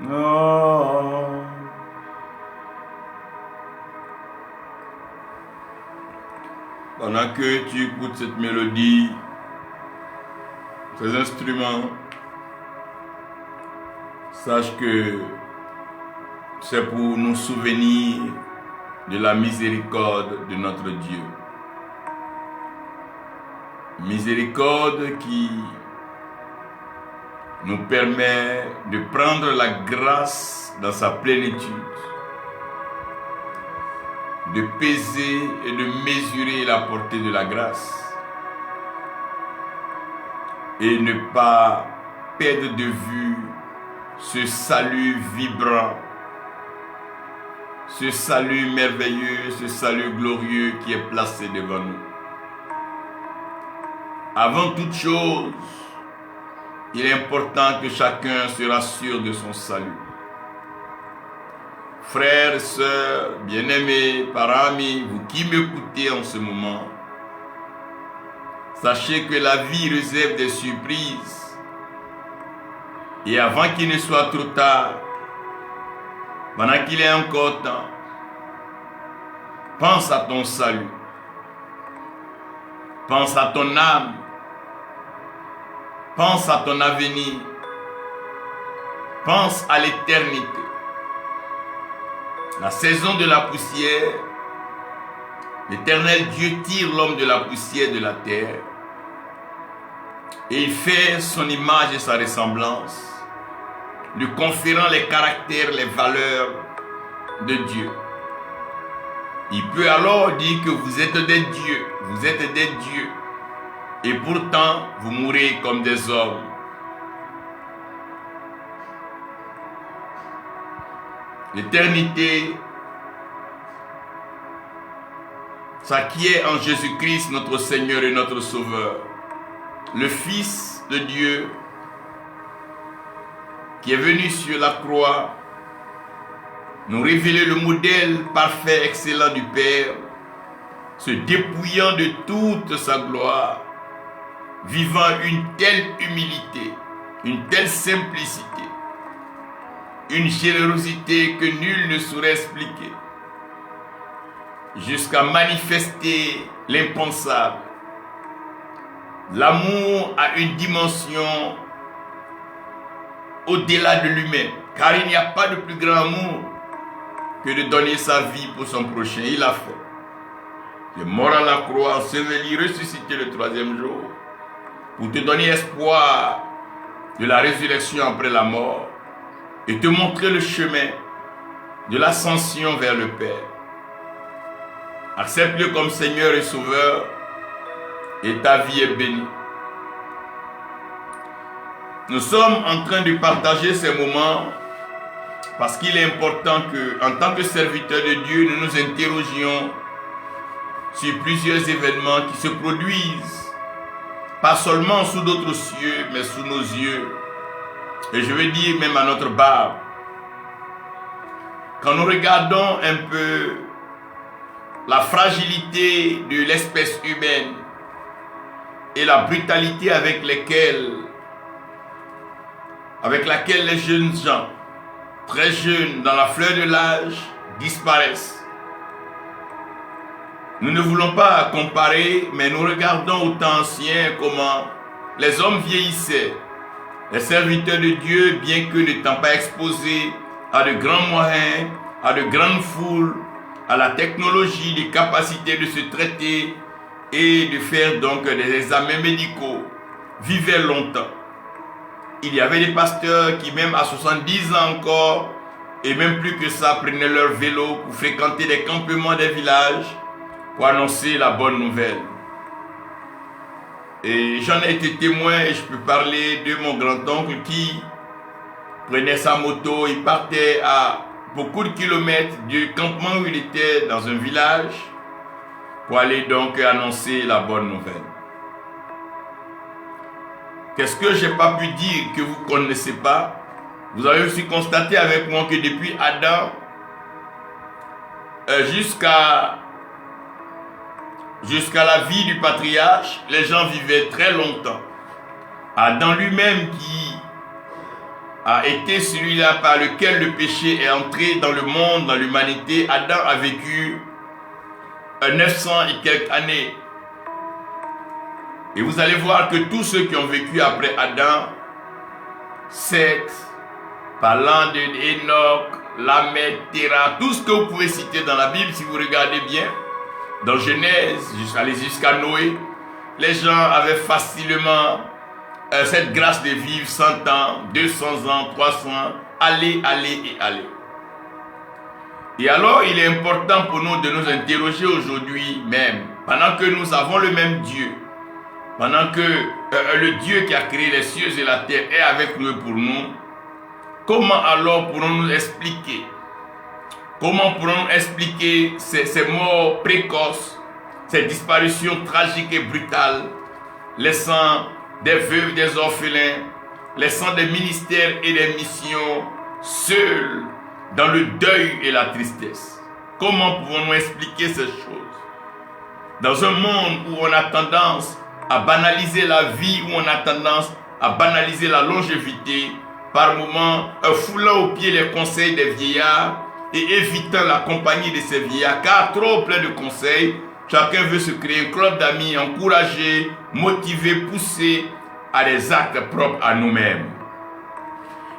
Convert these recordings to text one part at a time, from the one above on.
Non. Pendant que tu écoutes cette mélodie, ces instruments, sache que c'est pour nous souvenir de la miséricorde de notre Dieu. Miséricorde qui nous permet de prendre la grâce dans sa plénitude, de peser et de mesurer la portée de la grâce et ne pas perdre de vue ce salut vibrant, ce salut merveilleux, ce salut glorieux qui est placé devant nous. Avant toute chose, il est important que chacun se rassure de son salut. Frères, sœurs, bien-aimés, parents, amis, vous qui m'écoutez en ce moment, sachez que la vie réserve des surprises. Et avant qu'il ne soit trop tard, pendant qu'il est encore temps, pense à ton salut. Pense à ton âme. Pense à ton avenir. Pense à l'éternité. La saison de la poussière, l'Éternel Dieu tire l'homme de la poussière de la terre et il fait son image et sa ressemblance, lui conférant les caractères, les valeurs de Dieu. Il peut alors dire que vous êtes des dieux, vous êtes des dieux, et pourtant vous mourrez comme des hommes. L'éternité s'acquiert en Jésus-Christ, notre Seigneur et notre Sauveur, le Fils de Dieu qui est venu sur la croix nous révéler le modèle parfait, excellent du Père, se dépouillant de toute sa gloire, vivant une telle humilité, une telle simplicité, une générosité que nul ne saurait expliquer, jusqu'à manifester l'impensable. L'amour a une dimension au-delà de lui-même, car il n'y a pas de plus grand amour que de donner sa vie pour son prochain. Il l'a fait. Il est mort à la croix, enseveli, ressuscité le troisième jour, pour te donner espoir de la résurrection après la mort et te montrer le chemin de l'ascension vers le Père. Accepte-le comme Seigneur et Sauveur et ta vie est bénie. Nous sommes en train de partager ces moments parce qu'il est important que, en tant que serviteurs de Dieu, nous nous interrogions sur plusieurs événements qui se produisent, pas seulement sous d'autres cieux, mais sous nos yeux. Et je veux dire même à notre barbe. Quand nous regardons un peu la fragilité de l'espèce humaine et la brutalité avec laquelle les jeunes gens, très jeunes, dans la fleur de l'âge, disparaissent. Nous ne voulons pas comparer, mais nous regardons au temps ancien comment les hommes vieillissaient. Les serviteurs de Dieu, bien que n'étant pas exposés à de grands moyens, à de grandes foules, à la technologie, les capacités de se traiter et de faire donc des examens médicaux, vivaient longtemps. Il y avait des pasteurs qui, même à 70 ans encore, et même plus que ça, prenaient leur vélo pour fréquenter les campements des villages pour annoncer la bonne nouvelle. Et j'en ai été témoin et je peux parler de mon grand-oncle qui prenait sa moto, il partait à beaucoup de kilomètres du campement où il était dans un village pour aller donc annoncer la bonne nouvelle. Qu'est-ce que je n'ai pas pu dire que vous ne connaissez pas? Vous avez aussi constaté avec moi que depuis Adam jusqu'à la vie du patriarche, les gens vivaient très longtemps. Adam lui-même qui a été celui-là par lequel le péché est entré dans le monde, dans l'humanité. Adam a vécu 900 et quelques années. Et vous allez voir que tous ceux qui ont vécu après Adam, Seth, parlant d'Enoch, Lamech, Terah, tout ce que vous pouvez citer dans la Bible, si vous regardez bien, dans Genèse, jusqu'à Noé, les gens avaient facilement cette grâce de vivre 100 ans, 200 ans, 300 ans, aller. Et alors, il est important pour nous de nous interroger aujourd'hui même, pendant que nous avons le même Dieu, pendant que le Dieu qui a créé les cieux et la terre est avec nous et pour nous, comment alors pourrons-nous expliquer? Comment pourrons-nous expliquer ces morts précoces, ces disparitions tragiques et brutales, laissant des veuves, des orphelins, laissant des ministères et des missions seuls dans le deuil et la tristesse? Comment pouvons-nous expliquer ces choses? Dans un monde où on a tendance à banaliser la vie, où on a tendance à banaliser la longévité, par moments foulant aux pieds les conseils des vieillards et évitant la compagnie de ces vieillards, car trop plein de conseils, chacun veut se créer un club d'amis, encourager, motiver, pousser à des actes propres à nous-mêmes.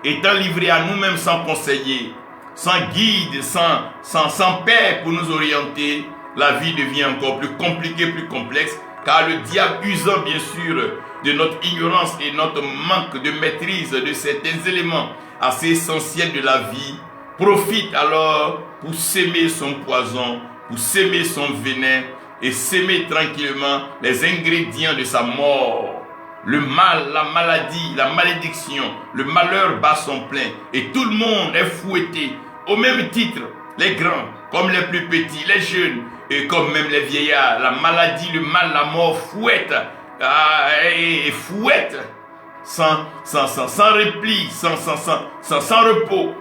Étant livrés à nous-mêmes sans conseiller, sans guide, sans père pour nous orienter, la vie devient encore plus compliquée, plus complexe, car le diable, usant bien sûr de notre ignorance et notre manque de maîtrise de certains éléments assez essentiels de la vie, profite alors pour s'aimer son poison, pour s'aimer son venin et s'aimer tranquillement les ingrédients de sa mort. Le mal, la maladie, la malédiction, le malheur bat son plein et tout le monde est fouetté au même titre, les grands comme les plus petits, les jeunes et comme même les vieillards. La maladie, le mal, la mort fouette et fouette sans repli, sans repos.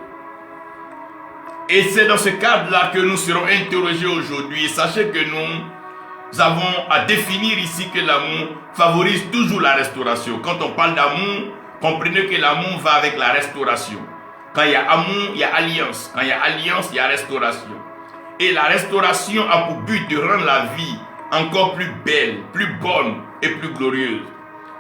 Et c'est dans ce cadre-là que nous serons interrogés aujourd'hui. Sachez que nous avons à définir ici que l'amour favorise toujours la restauration. Quand on parle d'amour, comprenez que l'amour va avec la restauration. Quand il y a amour, il y a alliance. Quand il y a alliance, il y a restauration. Et la restauration a pour but de rendre la vie encore plus belle, plus bonne et plus glorieuse.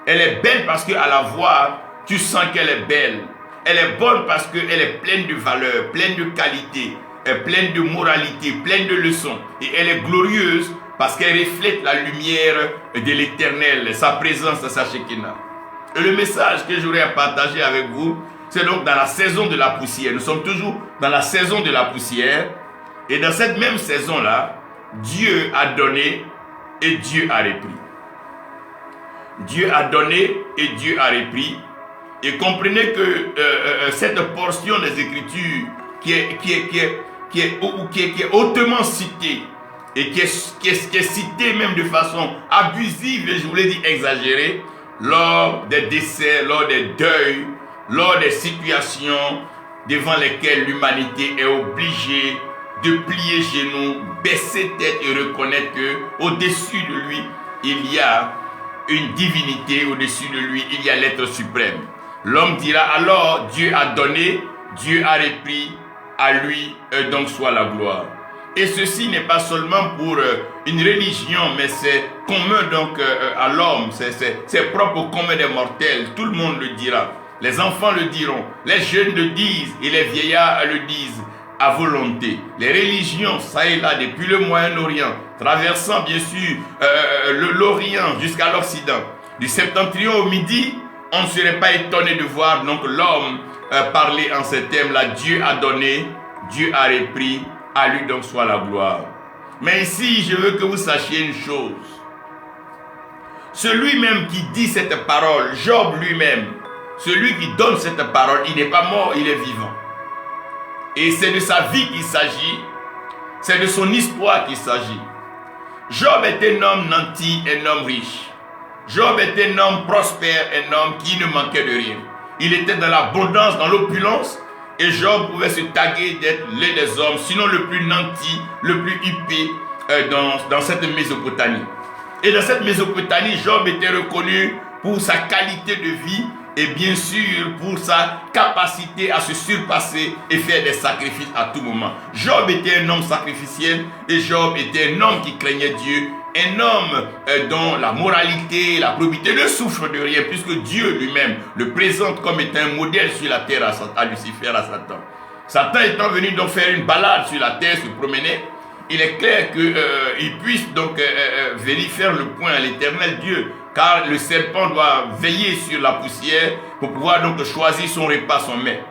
Elle est belle parce qu'à la voir, tu sens qu'elle est belle. Elle est bonne parce qu'elle est pleine de valeurs, pleine de qualités, pleine de moralité, pleine de leçons. Et elle est glorieuse parce qu'elle reflète la lumière de l'Éternel, sa présence, sa Shekinah. Et le message que j'aurais à partager avec vous, c'est donc dans la saison de la poussière. Nous sommes toujours dans la saison de la poussière. Et dans cette même saison-là, Dieu a donné et Dieu a repris. Dieu a donné et Dieu a repris. Et comprenez que cette portion des Écritures qui est hautement citée et qui est citée même de façon abusive, et je vous l'ai dit exagérée, lors des décès, lors des deuils, lors des situations devant lesquelles l'humanité est obligée de plier genoux, baisser tête et reconnaître que au-dessus de lui, il y a une divinité, au-dessus de lui, il y a l'être suprême. L'homme dira alors, Dieu a donné, Dieu a repris, à lui donc soit la gloire. Et ceci n'est pas seulement pour une religion, mais c'est commun donc à l'homme, c'est propre au commun des mortels, tout le monde le dira. Les enfants le diront, les jeunes le disent et les vieillards le disent à volonté. Les religions, ça et là, depuis le Moyen-Orient, traversant bien sûr l'Orient jusqu'à l'Occident, du septentrion au Midi, on ne serait pas étonné de voir donc l'homme parler en ces termes-là. Dieu a donné, Dieu a repris, à lui donc soit la gloire. Mais ici, je veux que vous sachiez une chose. Celui-même qui dit cette parole, Job lui-même, celui qui donne cette parole, il n'est pas mort, il est vivant. Et c'est de sa vie qu'il s'agit, c'est de son histoire qu'il s'agit. Job est un homme nanti, un homme riche. Job est un homme prospère, un homme qui ne manquait de rien. Il était dans l'abondance, dans l'opulence, et Job pouvait se taguer d'être l'un des hommes, sinon le plus nanti, le plus huppé dans cette Mésopotamie. Et dans cette Mésopotamie, Job était reconnu pour sa qualité de vie et bien sûr pour sa capacité à se surpasser et faire des sacrifices à tout moment. Job était un homme sacrificiel et Job était un homme qui craignait Dieu, un homme dont la moralité, la probité ne souffrent de rien puisque Dieu lui-même le présente comme étant un modèle sur la terre à Lucifer, à Satan. Satan étant venu donc faire une balade sur la terre, se promener, il est clair qu'il puisse donc venir faire le point à l'Éternel Dieu, car le serpent doit veiller sur la poussière pour pouvoir donc choisir son repas, son mets.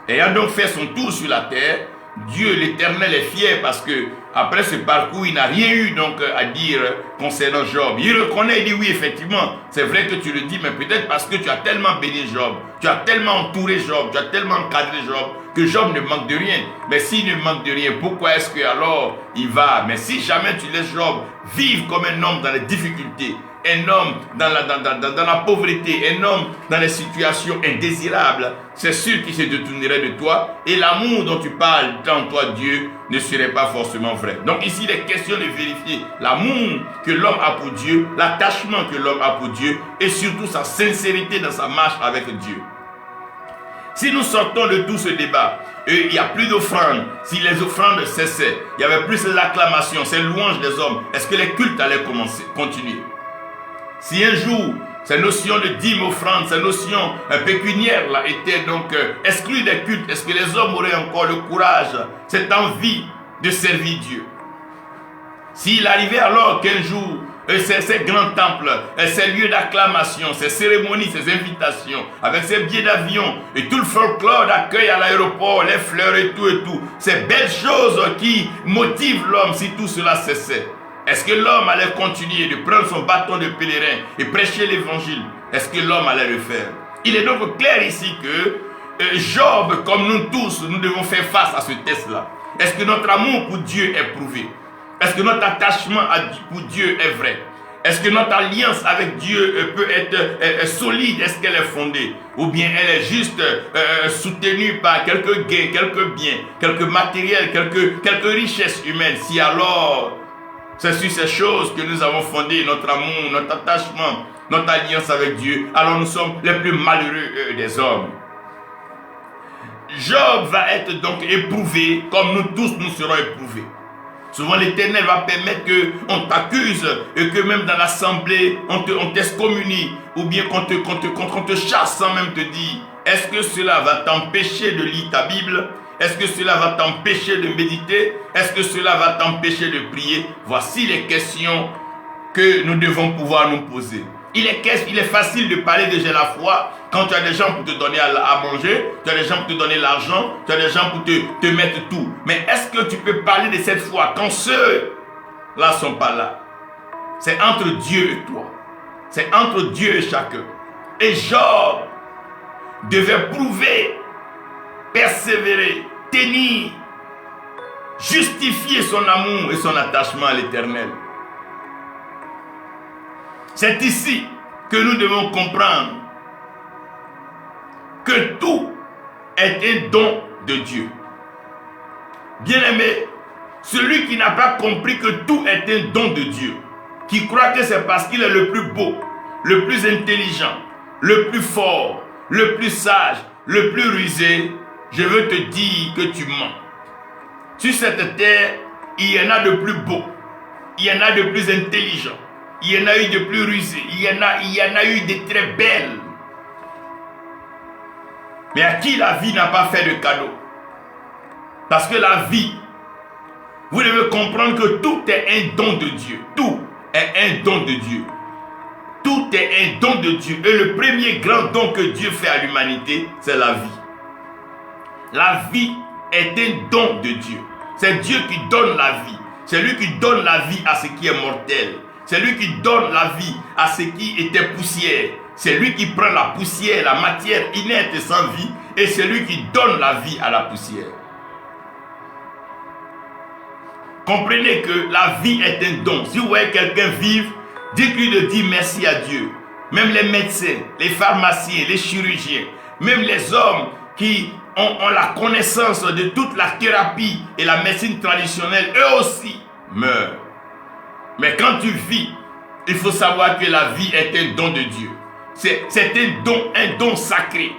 Ayant donc fait son tour sur la terre, Dieu l'Éternel est fier parce que après ce parcours, il n'a rien eu donc à dire concernant Job. Il reconnaît, il dit oui, effectivement, c'est vrai que tu le dis, mais peut-être parce que tu as tellement béni Job, tu as tellement entouré Job, tu as tellement encadré Job, que Job ne manque de rien. Mais s'il ne manque de rien, pourquoi est-ce que alors il va? Mais si jamais tu laisses Job vivre comme un homme dans les difficultés, un homme dans la pauvreté, un homme dans les situations indésirables, c'est sûr qu'il se détournerait de toi et l'amour dont tu parles dans toi, Dieu, ne serait pas forcément vrai. Donc ici, il est question de vérifier l'amour que l'homme a pour Dieu, l'attachement que l'homme a pour Dieu et surtout sa sincérité dans sa marche avec Dieu. Si nous sortons de tout ce débat, il n'y a plus d'offrandes, si les offrandes cessaient, il y avait plus l'acclamation, ces louanges des hommes, est-ce que les cultes allaient continuer? Si un jour, ces notions de dîmes, offrandes, ces notions pécuniaires là, étaient donc exclues des cultes, est-ce que les hommes auraient encore le courage, cette envie de servir Dieu? S'il arrivait alors qu'un jour, ces grands temples, ces lieux d'acclamation, ces cérémonies, ces invitations, avec ces billets d'avion et tout le folklore d'accueil à l'aéroport, les fleurs et tout, ces belles choses qui motivent l'homme, si tout cela cessait, est-ce que l'homme allait continuer de prendre son bâton de pèlerin et prêcher l'évangile? Est-ce que l'homme allait le faire? Il est donc clair ici que Job, comme nous tous, nous devons faire face à ce test-là. Est-ce que notre amour pour Dieu est prouvé? Est-ce que notre attachement pour Dieu est vrai? Est-ce que notre alliance avec Dieu peut être solide? Est-ce qu'elle est fondée? Ou bien elle est juste soutenue par quelques gains, quelques biens, quelques matériels, quelques richesses humaines? Si alors c'est sur ces choses que nous avons fondé notre amour, notre attachement, notre alliance avec Dieu, alors nous sommes les plus malheureux des hommes. Job va être donc éprouvé comme nous tous nous serons éprouvés. Souvent l'Éternel va permettre qu'on t'accuse et que même dans l'assemblée on t'excommunie ou bien qu'on te chasse sans même te dire est-ce que cela va t'empêcher de lire ta Bible? Est-ce que cela va t'empêcher de méditer? Est-ce que cela va t'empêcher de prier? Voici les questions que nous devons pouvoir nous poser. Il est facile de parler de j'ai la foi quand tu as des gens pour te donner à manger, tu as des gens pour te donner l'argent, tu as des gens pour te mettre tout. Mais est-ce que tu peux parler de cette foi quand ceux-là ne sont pas là? C'est entre Dieu et toi. C'est entre Dieu et chacun. Et Job devait prouver, persévérer, tenir, justifier son amour et son attachement à l'Éternel. C'est ici que nous devons comprendre que tout est un don de Dieu. Bien-aimé, celui qui n'a pas compris que tout est un don de Dieu, qui croit que c'est parce qu'il est le plus beau, le plus intelligent, le plus fort, le plus sage, le plus rusé, je veux te dire que tu mens. Sur cette terre, il y en a de plus beaux, il y en a de plus intelligents, il y en a eu de plus rusés, il y en a eu de très belles. Mais à qui la vie n'a pas fait de cadeau? Parce que la vie, vous devez comprendre que tout est un don de Dieu. Tout est un don de Dieu. Tout est un don de Dieu. Et le premier grand don que Dieu fait à l'humanité, c'est la vie. La vie est un don de Dieu. C'est Dieu qui donne la vie. C'est lui qui donne la vie à ce qui est mortel. C'est lui qui donne la vie à ce qui était poussière. C'est lui qui prend la poussière, la matière inerte et sans vie, et c'est lui qui donne la vie à la poussière. Comprenez que la vie est un don. Si vous voyez quelqu'un vivre, dites-lui de dire merci à Dieu. Même les médecins, les pharmaciens, les chirurgiens, même les hommes qui ont la connaissance de toute la thérapie et la médecine traditionnelle, eux aussi meurent. Mais quand tu vis, il faut savoir que la vie est un don de Dieu. C'est un don sacré.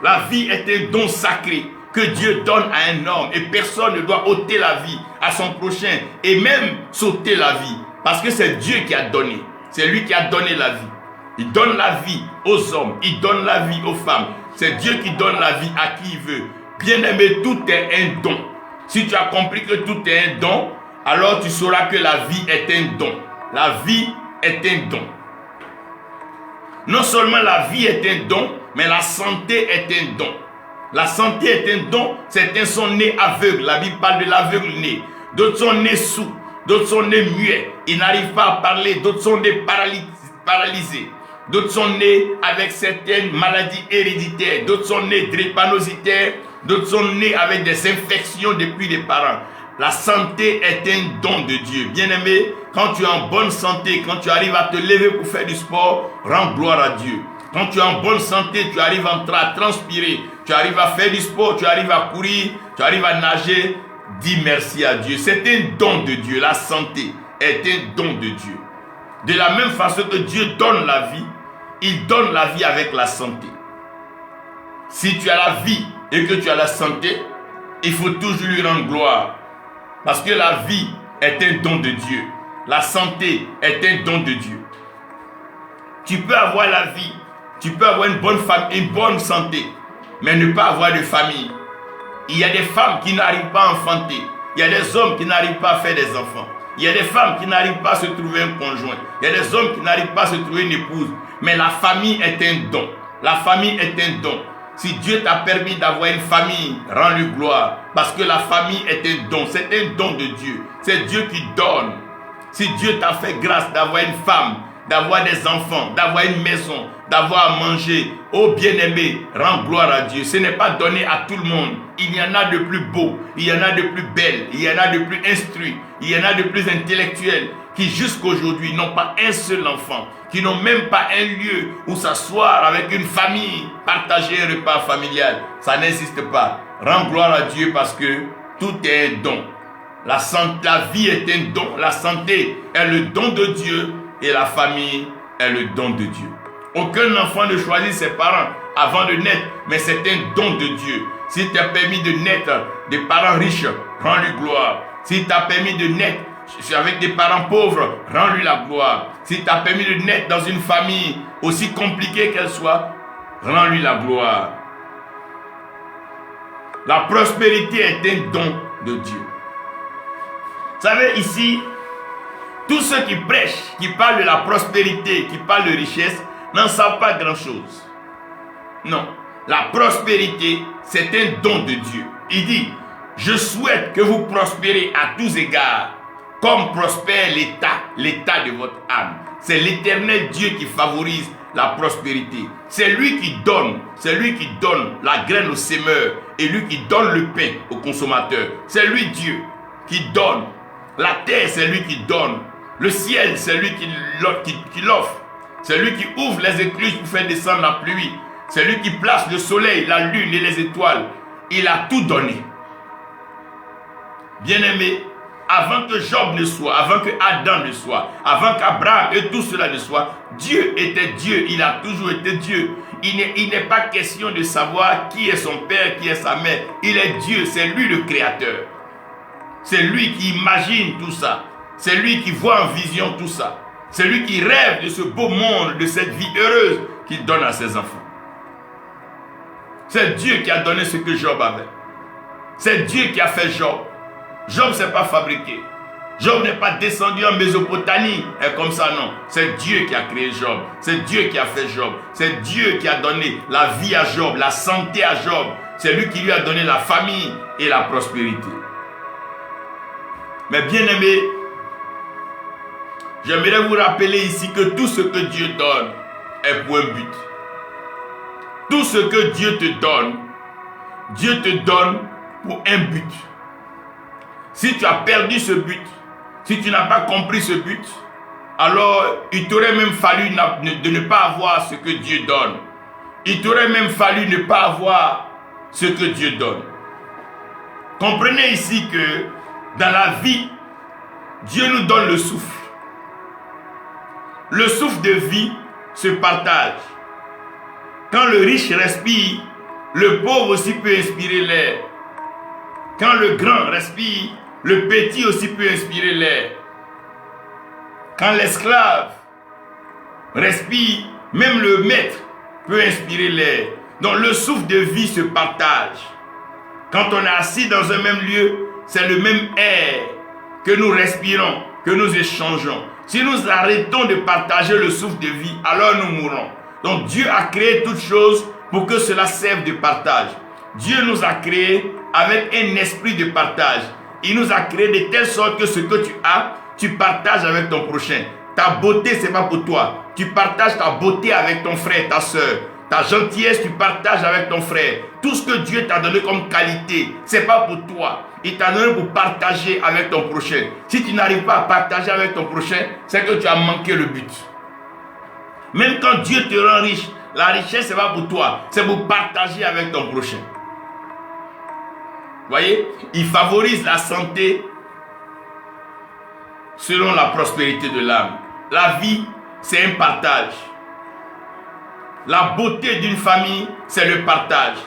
La vie est un don sacré que Dieu donne à un homme et personne ne doit ôter la vie à son prochain et même s'ôter la vie parce que c'est Dieu qui a donné. C'est lui qui a donné la vie. Il donne la vie aux hommes, il donne la vie aux femmes. C'est Dieu qui donne la vie à qui il veut. Bien-aimé, tout est un don. Si tu as compris que tout est un don, alors tu sauras que la vie est un don. La vie est un don. Non seulement la vie est un don, mais la santé est un don. La santé est un don. Certains sont nés aveugles. La Bible parle de l'aveugle-né. D'autres sont nés sourds. D'autres sont nés muets. Ils n'arrivent pas à parler. D'autres sont nés paralysés. D'autres sont nés avec certaines maladies héréditaires. D'autres sont nés drépanocytaires. D'autres sont nés avec des infections depuis les parents. La santé est un don de Dieu. Bien-aimé, quand tu es en bonne santé, quand tu arrives à te lever pour faire du sport, rends gloire à Dieu. Quand tu es en bonne santé, tu arrives à transpirer, tu arrives à faire du sport, tu arrives à courir, tu arrives à nager, dis merci à Dieu. C'est un don de Dieu. La santé est un don de Dieu. De la même façon que Dieu donne la vie, il donne la vie avec la santé. Si tu as la vie et que tu as la santé, il faut toujours lui rendre gloire. Parce que la vie est un don de Dieu. La santé est un don de Dieu. Tu peux avoir la vie, tu peux avoir une bonne santé, mais ne pas avoir de famille. Il y a des femmes qui n'arrivent pas à enfanter. Il y a des hommes qui n'arrivent pas à faire des enfants. Il y a des femmes qui n'arrivent pas à se trouver un conjoint. Il y a des hommes qui n'arrivent pas à se trouver une épouse. Mais la famille est un don. La famille est un don. Si Dieu t'a permis d'avoir une famille, rends-lui gloire. Parce que la famille est un don. C'est un don de Dieu. C'est Dieu qui donne. Si Dieu t'a fait grâce d'avoir une femme, d'avoir des enfants, d'avoir une maison, d'avoir à manger, oh bien-aimé, rends gloire à Dieu. Ce n'est pas donné à tout le monde. Il y en a de plus beaux, il y en a de plus belles, il y en a de plus instruits, il y en a de plus intellectuels qui jusqu'aujourd'hui n'ont pas un seul enfant, qui n'ont même pas un lieu où s'asseoir avec une famille, partager un repas familial. Ça n'existe pas. Rends gloire à Dieu parce que tout est un don. La vie est un don, la santé est le don de Dieu et la famille est le don de Dieu. Aucun enfant ne choisit ses parents avant de naître, mais c'est un don de Dieu. S'il t'a permis de naître des parents riches, rends-lui gloire. S'il t'a permis de naître avec des parents pauvres, rends-lui la gloire. S'il t'a permis de naître dans une famille aussi compliquée qu'elle soit, rends-lui la gloire. La prospérité est un don de Dieu. Vous savez, ici, tous ceux qui prêchent, qui parlent de la prospérité, qui parlent de richesse, n'en savent pas grand-chose. Non. La prospérité, c'est un don de Dieu. Il dit, je souhaite que vous prospérez à tous égards, comme prospère l'état de votre âme. C'est l'Éternel Dieu qui favorise la prospérité. C'est lui qui donne la graine au semeur et lui qui donne le pain au consommateur. C'est lui Dieu qui donne. La terre, c'est lui qui donne. Le ciel, c'est lui qui l'offre. C'est lui qui ouvre les écluses pour faire descendre la pluie. C'est lui qui place le soleil, la lune et les étoiles. Il a tout donné. Bien-aimé, avant que Job ne soit, avant que Adam ne soit, avant qu'Abraham et tout cela ne soit, Dieu était Dieu. Il a toujours été Dieu. Il n'est pas question de savoir qui est son père, qui est sa mère. Il est Dieu, c'est lui le créateur. C'est lui qui imagine tout ça. C'est lui qui voit en vision tout ça. C'est lui qui rêve de ce beau monde, de cette vie heureuse qu'il donne à ses enfants. C'est Dieu qui a donné ce que Job avait. C'est Dieu qui a fait Job. Job ne s'est pas fabriqué. Job n'est pas descendu en Mésopotamie et comme ça, non. C'est Dieu qui a créé Job. C'est Dieu qui a fait Job. C'est Dieu qui a donné la vie à Job, la santé à Job. C'est lui qui lui a donné la famille et la prospérité. Mais bien aimé, j'aimerais vous rappeler ici que tout ce que Dieu donne est pour un but. Tout ce que Dieu te donne pour un but. Si tu as perdu ce but, si tu n'as pas compris ce but, alors il t'aurait même fallu de ne pas avoir ce que Dieu donne. Il t'aurait même fallu ne pas avoir ce que Dieu donne. Comprenez ici que dans la vie, Dieu nous donne le souffle. Le souffle de vie se partage. Quand le riche respire, le pauvre aussi peut inspirer l'air. Quand le grand respire, le petit aussi peut inspirer l'air. Quand l'esclave respire, même le maître peut inspirer l'air. Donc le souffle de vie se partage. Quand on est assis dans un même lieu, c'est le même air que nous respirons, que nous échangeons. Si nous arrêtons de partager le souffle de vie, alors nous mourrons. Donc Dieu a créé toutes choses pour que cela serve de partage. Dieu nous a créés avec un esprit de partage. Il nous a créés de telle sorte que ce que tu as, tu partages avec ton prochain. Ta beauté, ce n'est pas pour toi. Tu partages ta beauté avec ton frère, ta soeur. Ta gentillesse, tu partages avec ton frère. Tout ce que Dieu t'a donné comme qualité, ce n'est pas pour toi. Il t'a donné pour partager avec ton prochain. Si tu n'arrives pas à partager avec ton prochain, c'est que tu as manqué le but. Même quand Dieu te rend riche, la richesse, ce n'est pas pour toi. C'est pour partager avec ton prochain. Vous voyez, il favorise la santé selon la prospérité de l'âme. La vie, c'est un partage. La beauté d'une famille, c'est le partage.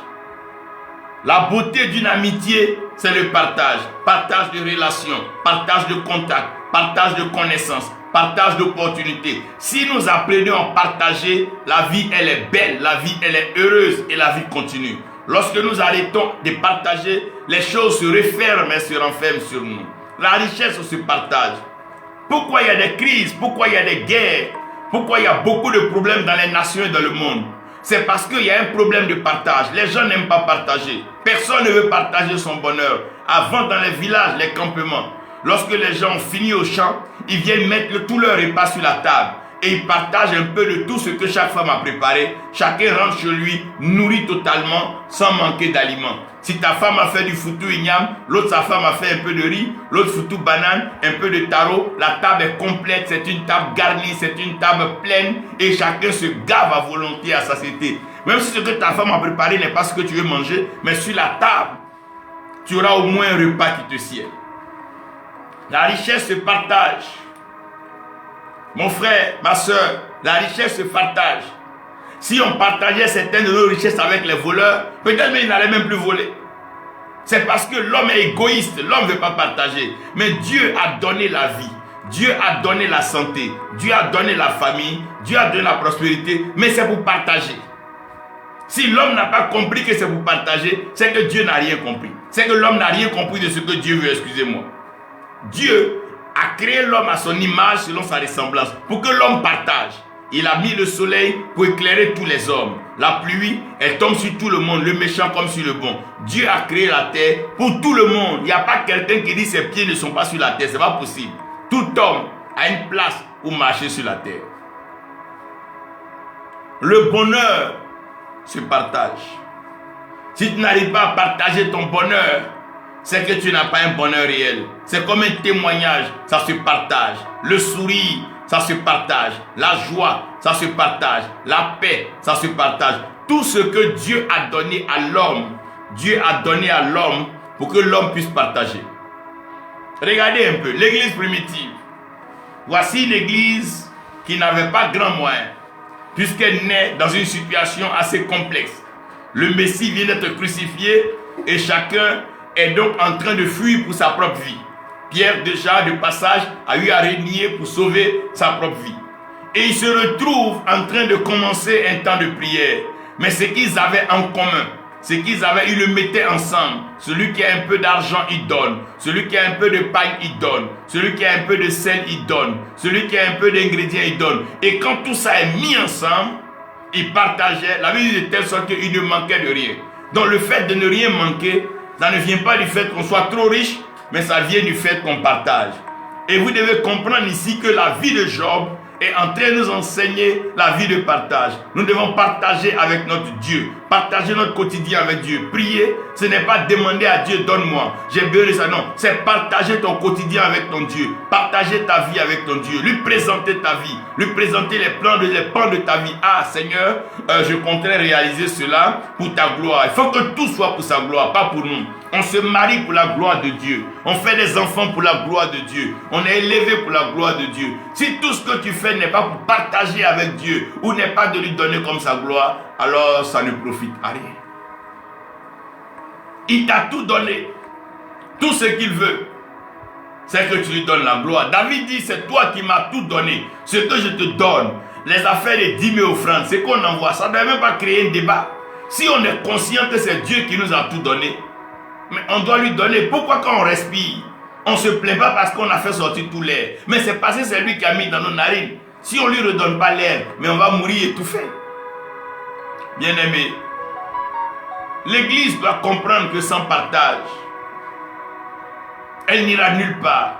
La beauté d'une amitié, c'est le partage. Partage de relations, partage de contacts, partage de connaissances, partage d'opportunités. Si nous apprenons à partager, la vie, elle est belle, la vie, elle est heureuse et la vie continue. Lorsque nous arrêtons de partager, les choses se referment et se renferment sur nous. La richesse se partage. Pourquoi il y a des crises? Pourquoi il y a des guerres? Pourquoi il y a beaucoup de problèmes dans les nations et dans le monde? C'est parce qu'il y a un problème de partage. Les gens n'aiment pas partager. Personne ne veut partager son bonheur. Avant, dans les villages, les campements, lorsque les gens ont fini au champ, ils viennent mettre tout leur repas sur la table. Et ils partagent un peu de tout ce que chaque femme a préparé. Chacun rentre chez lui, nourri totalement, sans manquer d'aliments. Si ta femme a fait du foutou igname, l'autre sa femme a fait un peu de riz, l'autre foutou banane, un peu de taro, la table est complète, c'est une table garnie, c'est une table pleine et chacun se gave à volonté, à satiété. Même si ce que ta femme a préparé n'est pas ce que tu veux manger, mais sur la table, tu auras au moins un repas qui te sied. La richesse se partage. Mon frère, ma soeur, la richesse se partage. Si on partageait certaines de nos richesses avec les voleurs, peut-être ils n'allaient même plus voler. C'est parce que l'homme est égoïste, l'homme ne veut pas partager. Mais Dieu a donné la vie, Dieu a donné la santé, Dieu a donné la famille, Dieu a donné la prospérité, mais c'est pour partager. Si l'homme n'a pas compris que c'est pour partager, c'est que Dieu n'a rien compris. C'est que l'homme n'a rien compris de ce que Dieu veut, excusez-moi. Dieu a créé l'homme à son image selon sa ressemblance, pour que l'homme partage. Il a mis le soleil pour éclairer tous les hommes. La pluie, elle tombe sur tout le monde, le méchant comme sur le bon. Dieu a créé la terre pour tout le monde. Il n'y a pas quelqu'un qui dit ses pieds ne sont pas sur la terre. Ce n'est pas possible. Tout homme a une place pour marcher sur la terre. Le bonheur se partage. Si tu n'arrives pas à partager ton bonheur, c'est que tu n'as pas un bonheur réel. C'est comme un témoignage, ça se partage. Le sourire, ça se partage. La joie, ça se partage. La paix, ça se partage. Tout ce que Dieu a donné à l'homme, Dieu a donné à l'homme pour que l'homme puisse partager. Regardez un peu, l'église primitive. Voici une église qui n'avait pas grand moyen, puisqu'elle naît dans une situation assez complexe. Le Messie vient d'être crucifié et chacun est donc en train de fuir pour sa propre vie. Pierre, déjà de passage, a eu à renier pour sauver sa propre vie. Et ils se retrouvent en train de commencer un temps de prière. Mais ce qu'ils avaient en commun, ce qu'ils avaient, ils le mettaient ensemble. Celui qui a un peu d'argent, il donne. Celui qui a un peu de paille, il donne. Celui qui a un peu de sel, il donne. Celui qui a un peu d'ingrédients, il donne. Et quand tout ça est mis ensemble, ils partageaient. La vie de telle sorte qu'il ne manquait de rien. Donc le fait de ne rien manquer, ça ne vient pas du fait qu'on soit trop riche, mais ça vient du fait qu'on partage. Et vous devez comprendre ici que la vie de Job est en train de nous enseigner la vie de partage. Nous devons partager avec notre Dieu, partager notre quotidien avec Dieu. Prier, ce n'est pas demander à Dieu, donne-moi, j'ai besoin de ça. Non, c'est partager ton quotidien avec ton Dieu, partager ta vie avec ton Dieu, lui présenter ta vie, lui présenter les pans de ta vie. Ah Seigneur, je compterai réaliser cela pour ta gloire. Il faut que tout soit pour sa gloire, pas pour nous. On se marie pour la gloire de Dieu. On fait des enfants pour la gloire de Dieu. On est élevé pour la gloire de Dieu. Si tout ce que tu fais n'est pas pour partager avec Dieu ou n'est pas de lui donner comme sa gloire, alors ça ne profite à rien. Il t'a tout donné. Tout ce qu'il veut, c'est que tu lui donnes la gloire. David dit, c'est toi qui m'as tout donné. Ce que je te donne, les affaires des 10 000 offrandes, c'est qu'on envoie. Ça ne doit même pas créer un débat. Si on est conscient que c'est Dieu qui nous a tout donné, mais on doit lui donner. Pourquoi quand on respire, on ne se plaint pas parce qu'on a fait sortir tout l'air, mais c'est parce que c'est lui qui a mis dans nos narines. Si on ne lui redonne pas l'air, mais on va mourir étouffé. Bien-aimé, l'Église doit comprendre que sans partage, elle n'ira nulle part.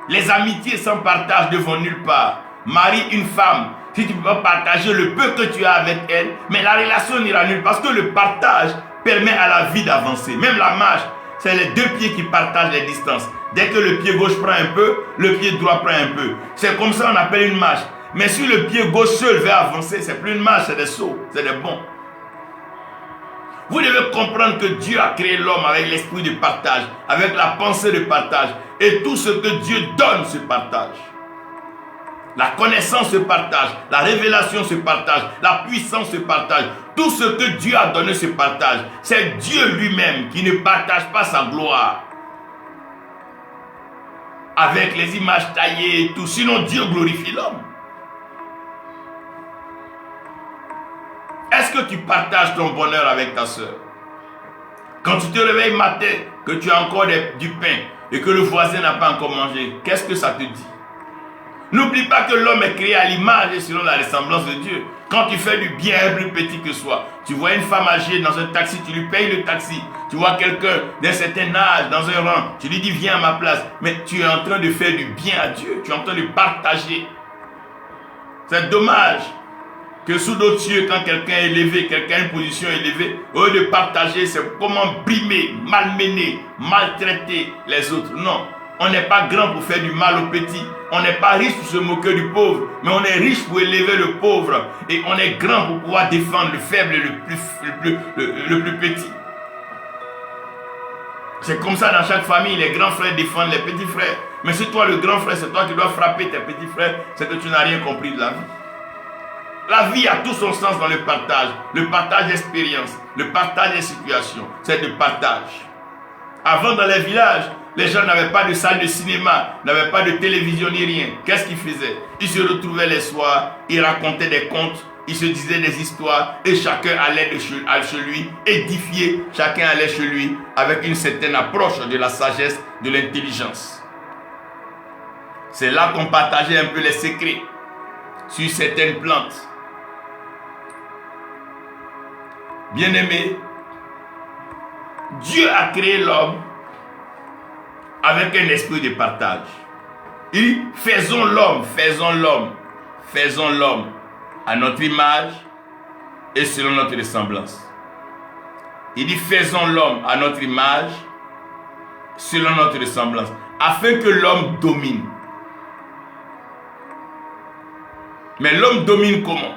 Les amitiés sans partage ne vont nulle part. Marie une femme, si tu ne peux pas partager le peu que tu as avec elle, mais la relation n'ira nulle part. Parce que le partage permet à la vie d'avancer. Même la marche, c'est les deux pieds qui partagent les distances. Dès que le pied gauche prend un peu, le pied droit prend un peu. C'est comme ça qu'on appelle une marche. Mais si le pied gauche seul veut avancer, c'est plus une marche, c'est des sauts, c'est des bonds. Vous devez comprendre que Dieu a créé l'homme avec l'esprit de partage, avec la pensée de partage. Et tout ce que Dieu donne se partage. La connaissance se partage, la révélation se partage, la puissance se partage. Tout ce que Dieu a donné se partage. C'est Dieu lui-même qui ne partage pas sa gloire avec les images taillées et tout. Sinon Dieu glorifie l'homme. Est-ce que tu partages ton bonheur avec ta soeur? Quand tu te réveilles matin, que tu as encore du pain et que le voisin n'a pas encore mangé, qu'est-ce que ça te dit? N'oublie pas que l'homme est créé à l'image et selon la ressemblance de Dieu. Quand tu fais du bien plus petit que soi, tu vois une femme âgée dans un taxi, tu lui payes le taxi. Tu vois quelqu'un d'un certain âge dans un rang, tu lui dis viens à ma place. Mais tu es en train de faire du bien à Dieu, tu es en train de partager. C'est dommage que sous d'autres cieux, quand quelqu'un est élevé, quelqu'un a une position élevée, au lieu de partager, c'est comment brimer, malmener, maltraiter les autres. Non, on n'est pas grand pour faire du mal aux petits. On n'est pas riche pour se moquer du pauvre, mais on est riche pour élever le pauvre. Et on est grand pour pouvoir défendre le faible et le plus petit. C'est comme ça dans chaque famille, les grands frères défendent les petits frères. Mais si toi, le grand frère, c'est toi qui dois frapper tes petits frères, c'est que tu n'as rien compris de la vie. La vie a tout son sens dans le partage d'expérience, le partage des situations, c'est le partage. Avant, dans les villages, les gens n'avaient pas de salle de cinéma, n'avaient pas de télévision ni rien. Qu'est-ce qu'ils faisaient? Ils se retrouvaient les soirs, ils racontaient des contes, ils se disaient des histoires et chacun allait chez lui, édifié, chacun allait chez lui avec une certaine approche de la sagesse, de l'intelligence. C'est là qu'on partageait un peu les secrets sur certaines plantes. Bien-aimé, Dieu a créé l'homme avec un esprit de partage. Il dit, faisons l'homme à notre image et selon notre ressemblance. Il dit, faisons l'homme à notre image, selon notre ressemblance, afin que l'homme domine. Mais l'homme domine comment?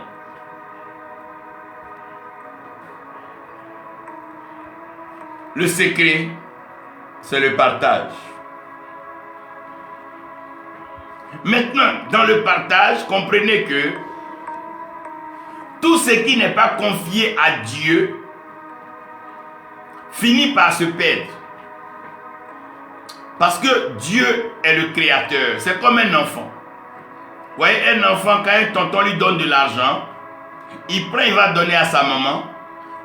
Le secret, c'est le partage. Maintenant, dans le partage, comprenez que tout ce qui n'est pas confié à Dieu finit par se perdre. Parce que Dieu est le créateur. C'est comme un enfant. Vous voyez, un enfant, quand un tonton lui donne de l'argent, il prend, il va donner à sa maman.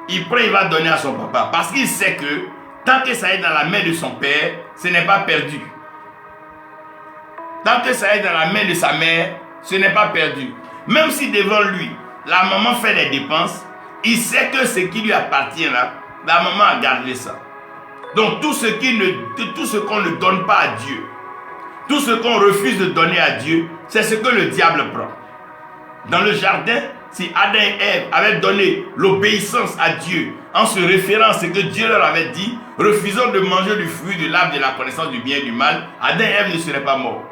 Il prend, il va donner à son papa. Parce qu'il sait que tant que ça est dans la main de son père, ce n'est pas perdu. Tant que ça est dans la main de sa mère, ce n'est pas perdu. Même si devant lui, la maman fait des dépenses, il sait que ce qui lui appartient là, la maman a gardé ça. Donc tout ce qu'on ne donne pas à Dieu, tout ce qu'on refuse de donner à Dieu, c'est ce que le diable prend. Dans le jardin, si Adam et Ève avaient donné l'obéissance à Dieu en se référant à ce que Dieu leur avait dit, refusant de manger du fruit de l'arbre de la connaissance du bien et du mal, Adam et Ève ne seraient pas morts.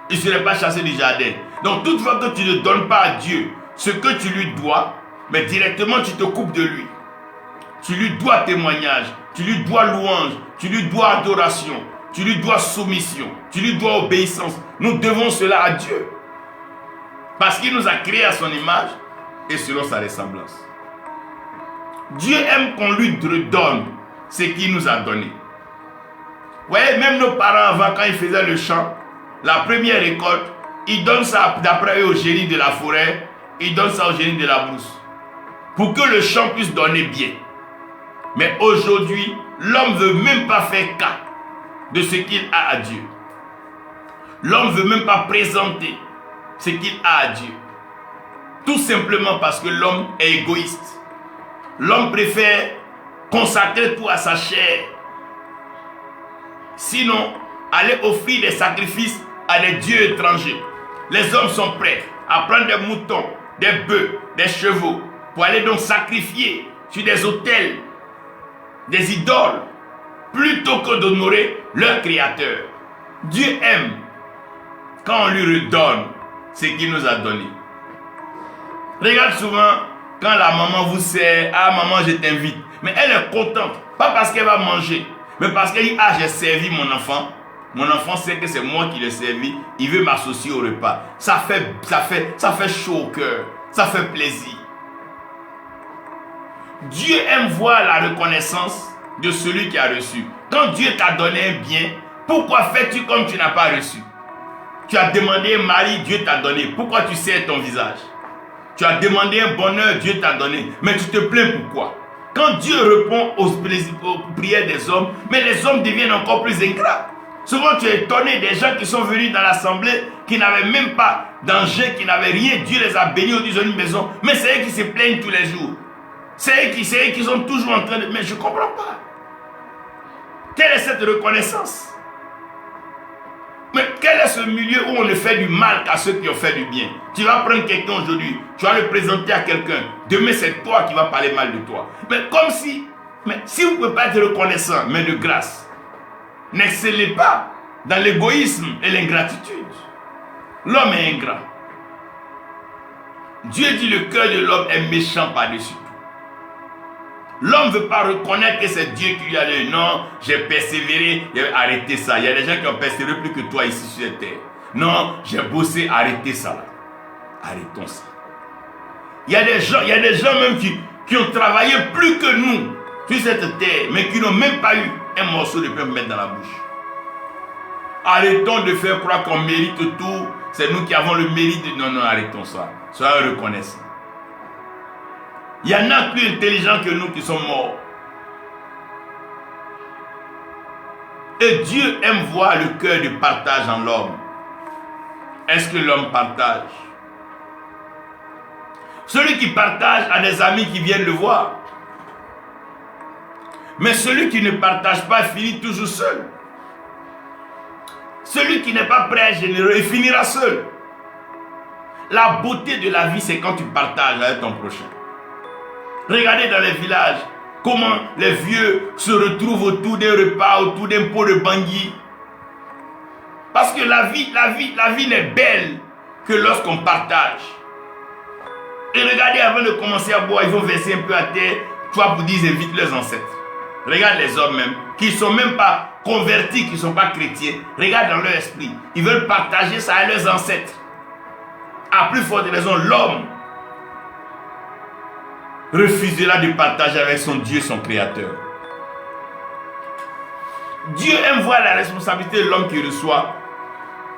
Ils ne seraient pas chassés du jardin. Donc toutefois que tu ne donnes pas à Dieu ce que tu lui dois, mais directement tu te coupes de lui. Tu lui dois témoignage, tu lui dois louange, tu lui dois adoration, tu lui dois soumission, tu lui dois obéissance. Nous devons cela à Dieu. Parce qu'il nous a créés à son image et selon sa ressemblance. Dieu aime qu'on lui redonne ce qu'il nous a donné. Vous voyez, même nos parents avant, quand ils faisaient le champ, la première récolte, ils donnent ça d'après eux au génie de la forêt, ils donnent ça au génie de la brousse. Pour que le champ puisse donner bien. Mais aujourd'hui, l'homme ne veut même pas faire cas de ce qu'il a à Dieu. L'homme ne veut même pas présenter ce qu'il a à Dieu. Tout simplement parce que l'homme est égoïste. L'homme préfère consacrer tout à sa chair. Sinon, aller offrir des sacrifices à des dieux étrangers. Les hommes sont prêts à prendre des moutons, des bœufs, des chevaux pour aller donc sacrifier sur des autels, des idoles, plutôt que d'honorer leur créateur. Dieu aime quand on lui redonne ce qu'il nous a donné. Regarde souvent quand la maman vous sert, ah maman je t'invite, mais elle est contente, pas parce qu'elle va manger, mais parce qu'elle dit ah j'ai servi mon enfant. Mon enfant sait que c'est moi qui l'ai servi, il veut m'associer au repas. Ça fait chaud au cœur, ça fait plaisir. Dieu aime voir la reconnaissance de celui qui a reçu. Quand Dieu t'a donné un bien, pourquoi fais-tu comme tu n'as pas reçu? Tu as demandé un mari, Dieu t'a donné. Pourquoi tu serres ton visage? Tu as demandé un bonheur, Dieu t'a donné. Mais tu te plains pourquoi? Quand Dieu répond aux prières des hommes, mais les hommes deviennent encore plus ingrats. Souvent tu es étonné des gens qui sont venus dans l'assemblée, qui n'avaient même pas danger, qui n'avaient rien. Dieu les a bénis, ils ont une maison. Mais c'est eux qui se plaignent tous les jours. C'est eux qui sont toujours en train de... Mais je ne comprends pas. Quelle est cette reconnaissance? Mais quel est ce milieu où on ne fait du mal qu'à ceux qui ont fait du bien? Tu vas prendre quelqu'un aujourd'hui, tu vas le présenter à quelqu'un. Demain, c'est toi qui vas parler mal de toi. Mais comme si... Mais si vous ne pouvez pas être reconnaissant, mais de grâce, n'excellez pas dans l'égoïsme et l'ingratitude. L'homme est ingrat. Dieu dit le cœur de l'homme est méchant par-dessus tout. L'homme ne veut pas reconnaître que c'est Dieu qui lui a dit non, j'ai persévéré, arrêtez ça. Il y a des gens qui ont persévéré plus que toi ici sur cette terre. Non, j'ai bossé, arrêtez ça là. Arrêtons ça. Il y a des gens même qui ont travaillé plus que nous sur cette terre, mais qui n'ont même pas eu un morceau de pain à mettre dans la bouche. Arrêtons de faire croire qu'on mérite tout. C'est nous qui avons le mérite de... Non, arrêtons ça. Soyons reconnaissants. Il y en a plus intelligents que nous qui sont morts. Et Dieu aime voir le cœur de partage en l'homme. Est-ce que l'homme partage? Celui qui partage a des amis qui viennent le voir. Mais celui qui ne partage pas finit toujours seul. Celui qui n'est pas prêt à être généreux, il finira seul. La beauté de la vie, c'est quand tu partages avec ton prochain. Regardez dans les villages, comment les vieux se retrouvent autour d'un repas, autour d'un pot de bangui. Parce que la vie n'est belle que lorsqu'on partage. Et regardez, avant de commencer à boire, ils vont verser un peu à terre, toi pour dire, ils invitent leurs ancêtres. Regarde les hommes même, qui ne sont même pas convertis, qui ne sont pas chrétiens. Regarde dans leur esprit, ils veulent partager ça à leurs ancêtres. À plus forte raison, l'homme refusera de partager avec son Dieu, son Créateur. Dieu aime voir la responsabilité de l'homme qui reçoit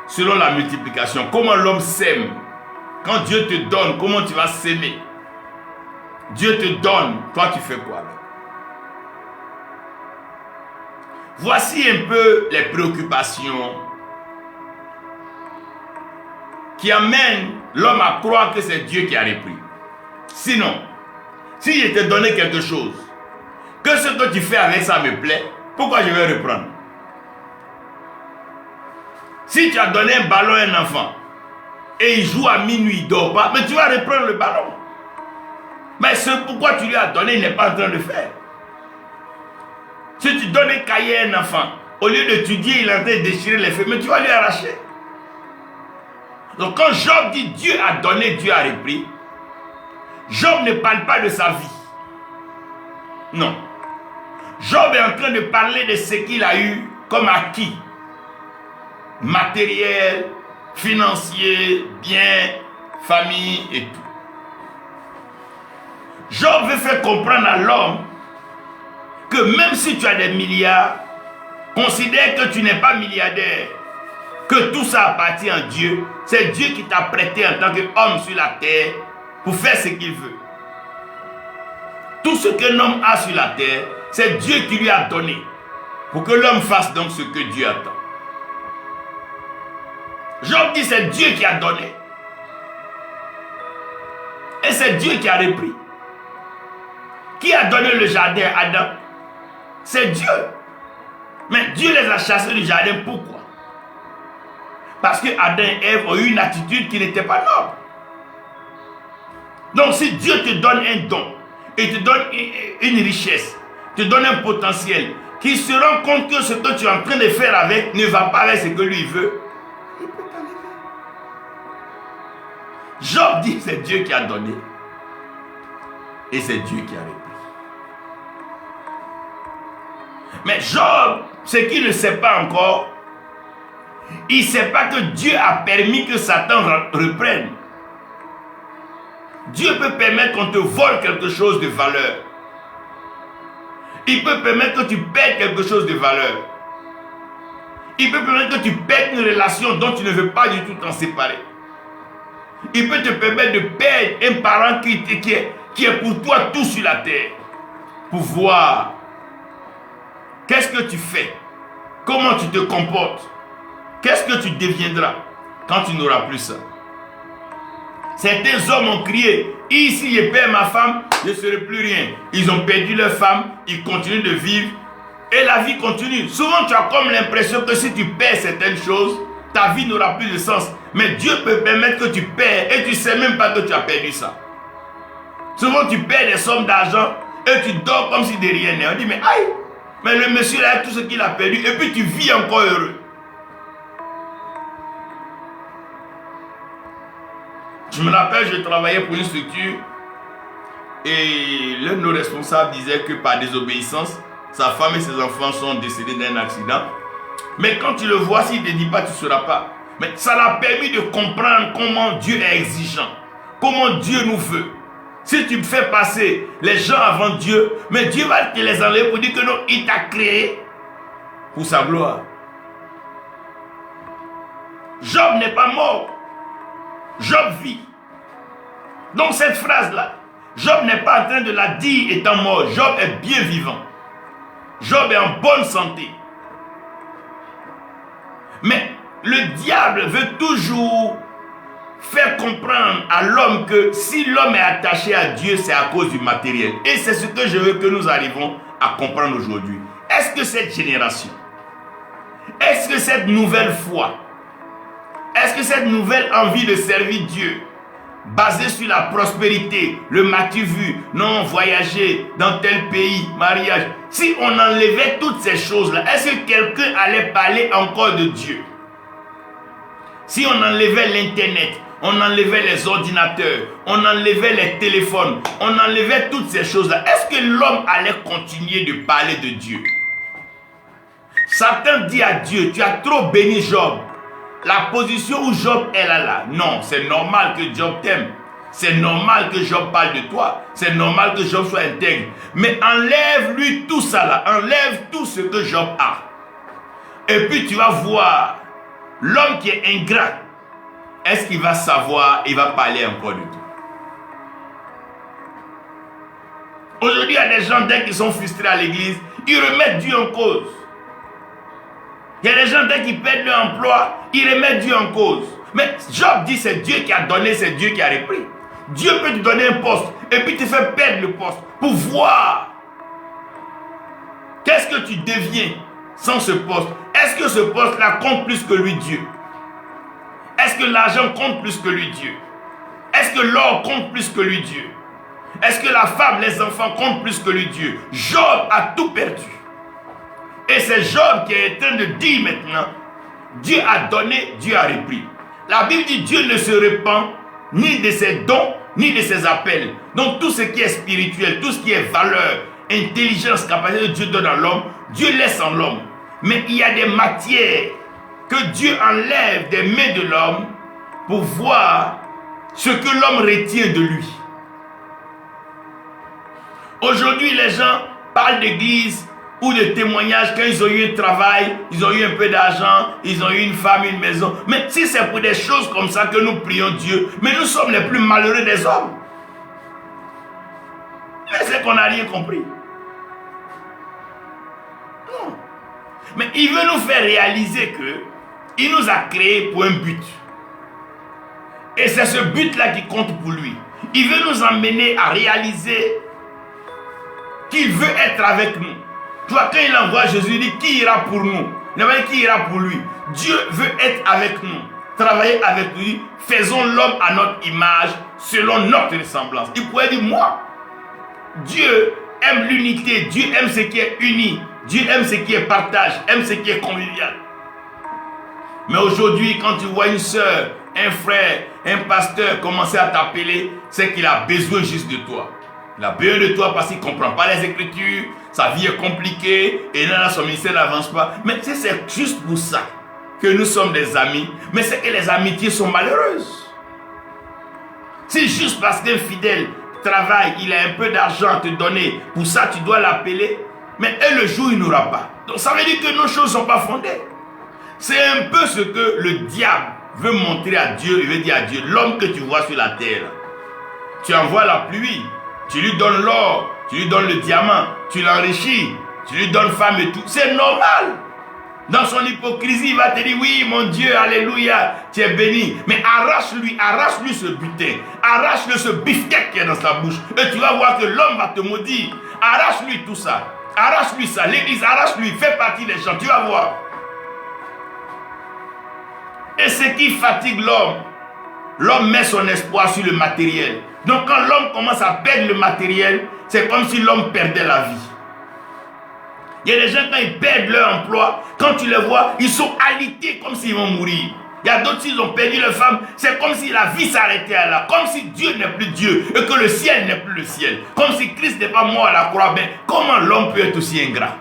selon la multiplication. Comment l'homme sème. Quand Dieu te donne, comment tu vas s'aimer? Dieu te donne, toi tu fais quoi? Voici un peu les préoccupations qui amènent l'homme à croire que c'est Dieu qui a repris. Sinon, si je t'ai donné quelque chose, que ce que tu fais avec ça me plaît, pourquoi je vais reprendre? Si tu as donné un ballon à un enfant et il joue à minuit, il ne dort pas, mais tu vas reprendre le ballon. Mais ce pourquoi tu lui as donné, il n'est pas en train de faire. Si tu donnes un cahier à un enfant, au lieu d'étudier, il est en train de déchirer les feuilles, mais tu vas lui arracher. Donc quand Job dit Dieu a donné, Dieu a repris, Job ne parle pas de sa vie. Non. Job est en train de parler de ce qu'il a eu comme acquis. Matériel, financier, bien, famille et tout. Job veut faire comprendre à l'homme que même si tu as des milliards, considère que tu n'es pas milliardaire, que tout ça appartient à Dieu. C'est Dieu qui t'a prêté en tant qu'homme sur la terre pour faire ce qu'il veut. Tout ce qu'un homme a sur la terre, c'est Dieu qui lui a donné pour que l'homme fasse donc ce que Dieu attend. Job dit c'est Dieu qui a donné et c'est Dieu qui a repris. Qui a donné le jardin à Adam? C'est Dieu. Mais Dieu les a chassés du jardin. Pourquoi? Parce que Adam et Ève ont eu une attitude qui n'était pas noble. Donc si Dieu te donne un don et te donne une richesse, te donne un potentiel, qui se rend compte que ce que tu es en train de faire avec ne va pas avec ce que lui veut, il peut t'enlever. Job dit c'est Dieu qui a donné et c'est Dieu qui a repris. Mais Job, ce qu'il ne sait pas encore, il ne sait pas que Dieu a permis que Satan reprenne. Dieu peut permettre qu'on te vole quelque chose de valeur. Il peut permettre que tu perdes quelque chose de valeur. Il peut permettre que tu perdes une relation dont tu ne veux pas du tout t'en séparer. Il peut te permettre de perdre un parent qui est pour toi tout sur la terre. Pour voir qu'est-ce que tu fais, comment tu te comportes, qu'est-ce que tu deviendras quand tu n'auras plus ça. Certains hommes ont crié, ici je perds ma femme, je ne serai plus rien. Ils ont perdu leur femme, ils continuent de vivre et la vie continue. Souvent tu as comme l'impression que si tu perds certaines choses, ta vie n'aura plus de sens. Mais Dieu peut permettre que tu perds et tu ne sais même pas que tu as perdu ça. Souvent tu perds des sommes d'argent et tu dors comme si de rien n'est. On dit mais aïe, mais le monsieur là a tout ce qu'il a perdu et puis tu vis encore heureux. Je me rappelle, je travaillais pour une structure et l'un de nos responsables disait que par désobéissance, sa femme et ses enfants sont décédés d'un accident. Mais quand tu le vois, s'il ne te dit pas, tu ne sauras pas. Mais ça l'a permis de comprendre comment Dieu est exigeant, comment Dieu nous veut. Si tu me fais passer les gens avant Dieu, mais Dieu va te les enlever pour dire que non, il t'a créé pour sa gloire. Job n'est pas mort. Job vit. Donc cette phrase-là, Job n'est pas en train de la dire étant mort. Job est bien vivant. Job est en bonne santé. Mais le diable veut toujours faire comprendre à l'homme que si l'homme est attaché à Dieu, c'est à cause du matériel. Et c'est ce que je veux que nous arrivons à comprendre aujourd'hui. Est-ce que cette génération, est-ce que cette nouvelle foi, est-ce que cette nouvelle envie de servir Dieu, basée sur la prospérité, le m'as-tu vu, non, voyager dans tel pays, mariage, si on enlevait toutes ces choses-là, est-ce que quelqu'un allait parler encore de Dieu? Si on enlevait l'internet, on enlevait les ordinateurs, on enlevait les téléphones, on enlevait toutes ces choses-là, est-ce que l'homme allait continuer de parler de Dieu? Satan dit à Dieu, tu as trop béni Job. La position où Job est là, non, c'est normal que Job t'aime. C'est normal que Job parle de toi. C'est normal que Job soit intègre. Mais enlève-lui tout ça là. Enlève tout ce que Job a. Et puis tu vas voir l'homme qui est ingrat. Est-ce qu'il va savoir, il va parler encore de toi? Aujourd'hui, il y a des gens, dès qu'ils sont frustrés à l'église, ils remettent Dieu en cause. Il y a des gens, dès qu'ils perdent leur emploi, ils remettent Dieu en cause. Mais Job dit, c'est Dieu qui a donné, c'est Dieu qui a repris. Dieu peut te donner un poste et puis te faire perdre le poste pour voir qu'est-ce que tu deviens sans ce poste. Est-ce que ce poste-là compte plus que lui, Dieu? Est-ce que l'argent compte plus que lui, Dieu? Est-ce que l'or compte plus que lui, Dieu? Est-ce que la femme, les enfants comptent plus que lui, Dieu? Job a tout perdu. Et c'est Job qui est en train de dire maintenant, Dieu a donné, Dieu a repris. La Bible dit Dieu ne se répand ni de ses dons, ni de ses appels. Donc tout ce qui est spirituel, tout ce qui est valeur, intelligence, capacité que Dieu donne à l'homme, Dieu laisse en l'homme. Mais il y a des matières que Dieu enlève des mains de l'homme pour voir ce que l'homme retient de lui. Aujourd'hui, les gens parlent d'église ou de témoignages quand ils ont eu un travail, ils ont eu un peu d'argent, ils ont eu une femme, une maison. Mais si c'est pour des choses comme ça que nous prions Dieu, mais nous sommes les plus malheureux des hommes. Mais c'est qu'on n'a rien compris. Non. Mais il veut nous faire réaliser que il nous a créés pour un but. Et c'est ce but-là qui compte pour lui. Il veut nous emmener à réaliser qu'il veut être avec nous. Tu vois, quand il envoie Jésus, il dit qui ira pour nous. Il dit qui ira pour lui. Dieu veut être avec nous, travailler avec lui. Faisons l'homme à notre image, selon notre ressemblance. Il pourrait dire, moi, Dieu aime l'unité, Dieu aime ce qui est uni, Dieu aime ce qui est partage, aime ce qui est convivial. Mais aujourd'hui, quand tu vois une soeur, un frère, un pasteur commencer à t'appeler, c'est qu'il a besoin juste de toi. Il a besoin de toi parce qu'il ne comprend pas les Écritures, sa vie est compliquée, et là, son ministère n'avance pas. Mais c'est juste pour ça que nous sommes des amis, mais c'est que les amitiés sont malheureuses. C'est juste parce qu'un fidèle travaille, il a un peu d'argent à te donner, pour ça tu dois l'appeler, mais le jour il n'aura pas. Donc ça veut dire que nos choses ne sont pas fondées. C'est un peu ce que le diable veut montrer à Dieu. Il veut dire à Dieu, l'homme que tu vois sur la terre, tu envoies la pluie, tu lui donnes l'or, tu lui donnes le diamant, tu l'enrichis, tu lui donnes femme et tout. C'est normal. Dans son hypocrisie, il va te dire, oui, mon Dieu, alléluia, tu es béni. Mais arrache-lui ce butin, arrache-lui ce beefsteak qui est dans sa bouche. Et tu vas voir que l'homme va te maudire. Arrache-lui tout ça. Arrache-lui ça. L'église, arrache-lui. Fais partie des gens. Tu vas voir. Et ce qui fatigue l'homme met son espoir sur le matériel. Donc quand l'homme commence à perdre le matériel, c'est comme si l'homme perdait la vie. Il y a des gens, quand ils perdent leur emploi, quand tu les vois, ils sont alités comme s'ils vont mourir. Il y a d'autres, s'ils ont perdu leur femme, c'est comme si la vie s'arrêtait là. Comme si Dieu n'est plus Dieu et que le ciel n'est plus le ciel. Comme si Christ n'est pas mort à la croix. Mais comment l'homme peut être aussi ingrat?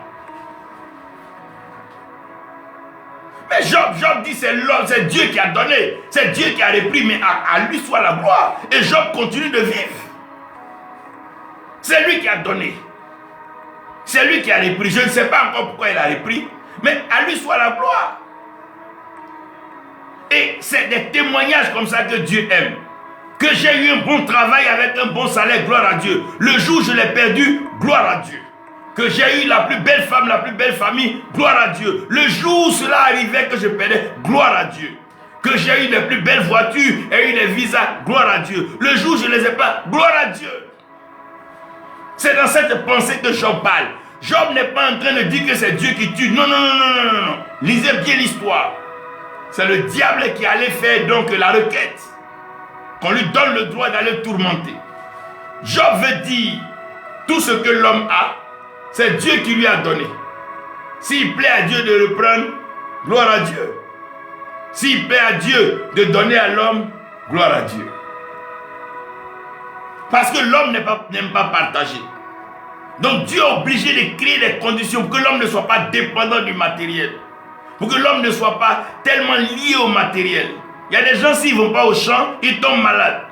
Mais Job dit c'est Dieu qui a donné, c'est Dieu qui a repris, mais à lui soit la gloire. Et Job continue de vivre. C'est lui qui a donné. C'est lui qui a repris. Je ne sais pas encore pourquoi il a repris, mais à lui soit la gloire. Et c'est des témoignages comme ça que Dieu aime. Que j'ai eu un bon travail avec un bon salaire, gloire à Dieu. Le jour où je l'ai perdu, gloire à Dieu. Que j'ai eu la plus belle femme, la plus belle famille, gloire à Dieu. Le jour où cela arrivait que je perdais, gloire à Dieu. Que j'ai eu les plus belles voitures et eu les visas, gloire à Dieu. Le jour où je ne les ai pas, gloire à Dieu. C'est dans cette pensée que Job parle. Job n'est pas en train de dire que c'est Dieu qui tue. Non, non, non, non, non, non. Lisez bien l'histoire. C'est le diable qui allait faire donc la requête. Qu'on lui donne le droit d'aller le tourmenter. Job veut dire tout ce que l'homme a, c'est Dieu qui lui a donné. S'il plaît à Dieu de reprendre, gloire à Dieu. S'il plaît à Dieu de donner à l'homme, gloire à Dieu. Parce que l'homme n'aime pas partager. Donc Dieu est obligé de créer des conditions pour que l'homme ne soit pas dépendant du matériel. Pour que l'homme ne soit pas tellement lié au matériel. Il y a des gens, s'ils ne vont pas au champ, ils tombent malades.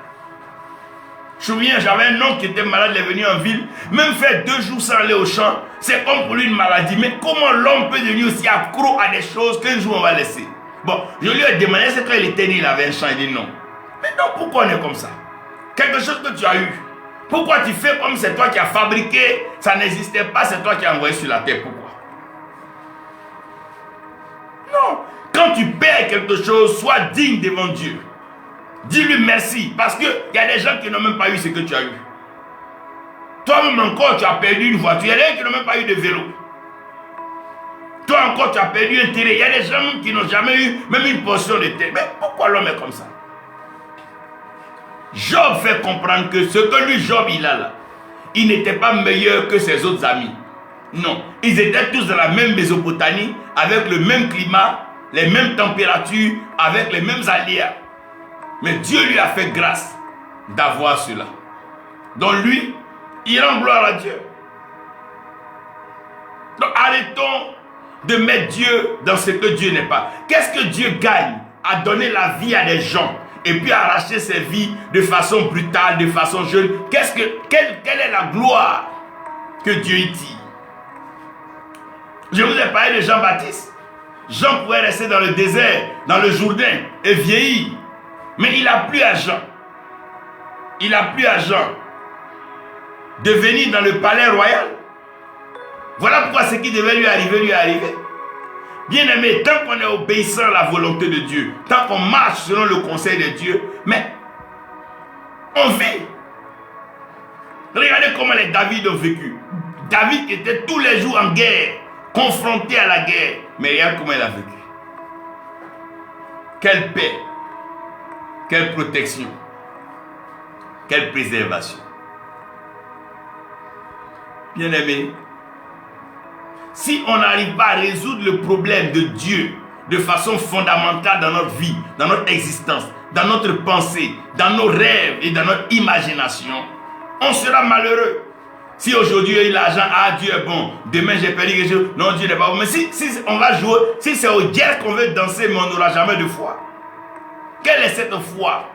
Je me souviens, j'avais un oncle qui était malade, il est venu en ville. Même faire 2 jours sans aller au champ, c'est comme pour lui une maladie. Mais comment l'homme peut devenir aussi accro à des choses qu'un jour on va laisser? Bon, je lui ai demandé, c'est quand il était né, il avait un champ, il dit non. Mais donc pourquoi on est comme ça? Quelque chose que tu as eu. Pourquoi tu fais comme c'est toi qui as fabriqué, ça n'existait pas, c'est toi qui as envoyé sur la terre? Pourquoi? Non. Quand tu perds quelque chose, sois digne devant Dieu. Dis-lui merci. Parce qu'il y a des gens qui n'ont même pas eu ce que tu as eu. Toi-même encore, tu as perdu une voiture. Il y a des gens qui n'ont même pas eu de vélo. Toi encore, tu as perdu un terrain. Il y a des gens qui n'ont jamais eu même une portion de terre. Mais pourquoi l'homme est comme ça? Job fait comprendre que ce que lui, Job, il a là, il n'était pas meilleur que ses autres amis. Non. Ils étaient tous dans la même Mésopotamie, avec le même climat, les mêmes températures, avec les mêmes aléas. Mais Dieu lui a fait grâce d'avoir cela. Donc lui, il rend gloire à Dieu. Donc arrêtons de mettre Dieu dans ce que Dieu n'est pas. Qu'est-ce que Dieu gagne à donner la vie à des gens et puis arracher ses vies de façon brutale, de façon jeune? Quelle est la gloire que Dieu y tire. Je vous ai parlé de Jean-Baptiste. Jean pouvait rester dans le désert, dans le Jourdain, et vieillir. Mais il a plu à Jean. Il a plu à Jean de venir dans le palais royal. Voilà pourquoi ce qui devait lui est arrivé. Bien aimé, tant qu'on est obéissant à la volonté de Dieu, tant qu'on marche selon le conseil de Dieu, mais on vit. Regardez comment les David ont vécu. David était tous les jours en guerre, confronté à la guerre. Mais regarde comment il a vécu. Quelle paix, quelle protection, quelle préservation. Bien aimé, si on n'arrive pas à résoudre le problème de Dieu de façon fondamentale dans notre vie, dans notre existence, dans notre pensée, dans nos rêves et dans notre imagination, on sera malheureux. Si aujourd'hui il a l'argent, Dieu est bon, demain j'ai perdu quelque chose, non, Dieu n'est pas bon. Mais si on va jouer, si c'est au guerre qu'on veut danser, mais on n'aura jamais de foi. Quelle est cette foi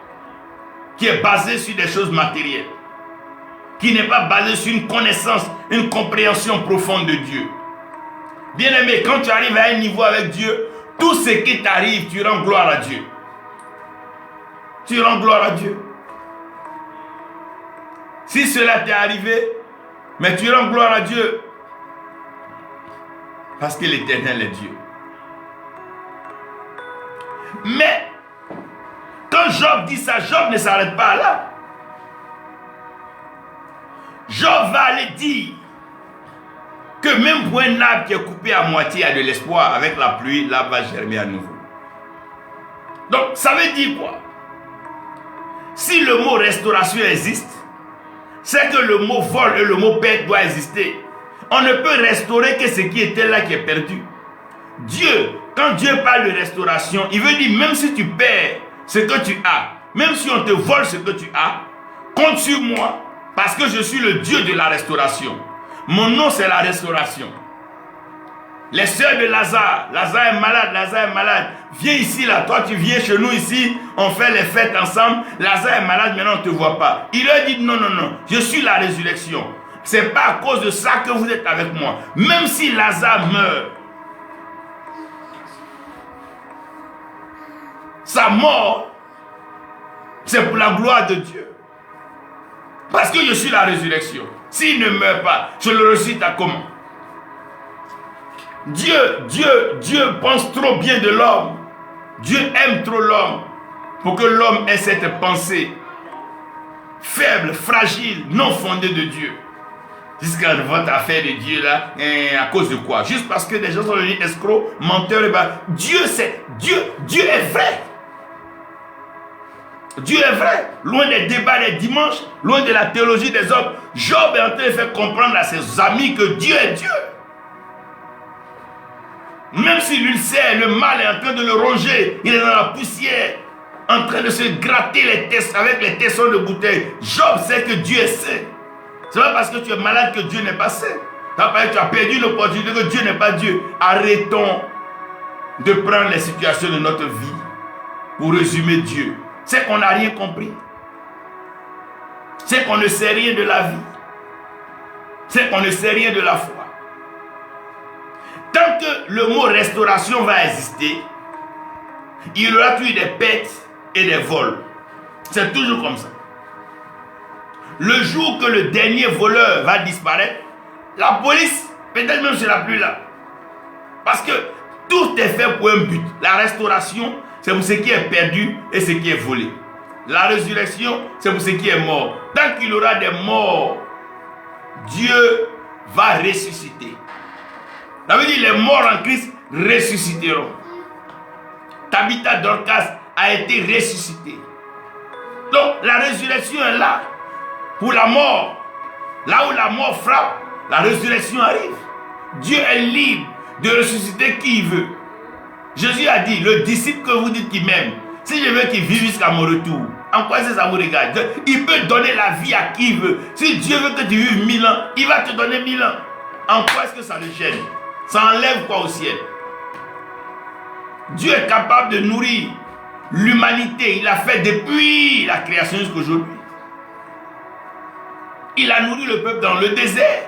qui est basée sur des choses matérielles, qui n'est pas basée sur une connaissance, une compréhension profonde de Dieu? Bien aimé, quand tu arrives à un niveau avec Dieu, tout ce qui t'arrive, tu rends gloire à Dieu. Tu rends gloire à Dieu. Si cela t'est arrivé, mais tu rends gloire à Dieu. Parce que l'Éternel est Dieu. Mais, quand Job dit ça, Job ne s'arrête pas là. Job va aller dire que même pour un arbre qui est coupé à moitié, il y a de l'espoir. Avec la pluie, l'arbre va germer à nouveau. Donc, ça veut dire quoi? Si le mot restauration existe, c'est que le mot vol et le mot perte doit exister. On ne peut restaurer que ce qui était là qui est perdu. Dieu, quand Dieu parle de restauration, il veut dire même si tu perds ce que tu as, même si on te vole ce que tu as, compte sur moi parce que je suis le Dieu de la restauration. Mon nom c'est la restauration. Les sœurs de Lazare, Lazare est malade, viens ici là, toi tu viens chez nous ici, on fait les fêtes ensemble, Lazare est malade, maintenant on ne te voit pas. Il leur dit non, je suis la résurrection. C'est pas à cause de ça que vous êtes avec moi. Même si Lazare meurt, sa mort, c'est pour la gloire de Dieu. Parce que je suis la résurrection. S'il ne meurt pas, je le ressuscite à comment? Dieu pense trop bien de l'homme. Dieu aime trop l'homme pour que l'homme ait cette pensée faible, fragile, non fondée de Dieu. Jusqu'à votre affaire de Dieu là, à cause de quoi? Juste parce que des gens sont devenus escrocs, menteurs. Dieu est vrai. Dieu est vrai. Loin des débats des dimanches, loin de la théologie des hommes, Job est en train de faire comprendre à ses amis que Dieu est Dieu. Même si l'ulcère, le mal est en train de le ronger, il est dans la poussière, en train de se gratter les testes avec les tessons de bouteille. Job sait que Dieu est saint. Ce n'est pas parce que tu es malade que Dieu n'est pas saint. Ce n'est pas parce que tu as perdu l'opportunité que Dieu n'est pas Dieu. Arrêtons de prendre les situations de notre vie pour résumer Dieu. C'est qu'on n'a rien compris. C'est qu'on ne sait rien de la vie. C'est qu'on ne sait rien de la foi. Tant que le mot restauration va exister, il y aura toujours des pertes et des vols. C'est toujours comme ça. Le jour que le dernier voleur va disparaître, la police, peut-être même ne sera plus là. Parce que tout est fait pour un but. La restauration, c'est pour ce qui est perdu et ce qui est volé. La résurrection, c'est pour ce qui est mort. Tant qu'il y aura des morts, Dieu va ressusciter. Ça veut dire les morts en Christ ressusciteront. Tabitha Dorcas a été ressuscitée. Donc la résurrection est là. Pour la mort, là où la mort frappe, la résurrection arrive. Dieu est libre de ressusciter qui il veut. Jésus a dit, le disciple que vous dites qu'il m'aime, si je veux qu'il vive jusqu'à mon retour, en quoi ça vous regarde? Il peut donner la vie à qui il veut. Si Dieu veut que tu vives 1000 ans, il va te donner 1000 ans. En quoi est-ce que ça le gêne? Ça enlève quoi au ciel? Dieu est capable de nourrir l'humanité. Il l'a fait depuis la création jusqu'à aujourd'hui. Il a nourri le peuple dans le désert.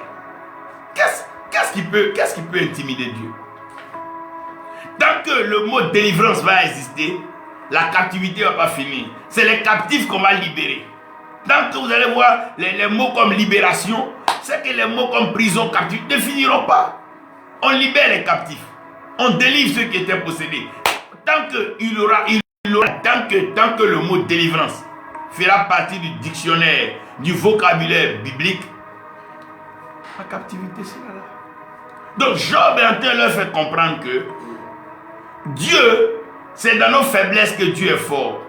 qu'est-ce qui peut intimider Dieu? Tant que le mot délivrance va exister, la captivité ne va pas finir. C'est les captifs qu'on va libérer. Tant que vous allez voir les mots comme libération, c'est que les mots comme prison, captif ne finiront pas. On libère les captifs. On délivre ceux qui étaient possédés. Tant que le mot délivrance fera partie du dictionnaire, du vocabulaire biblique, la captivité sera là. Donc Job est en train de leur faire comprendre que Dieu, c'est dans nos faiblesses que Dieu est fort.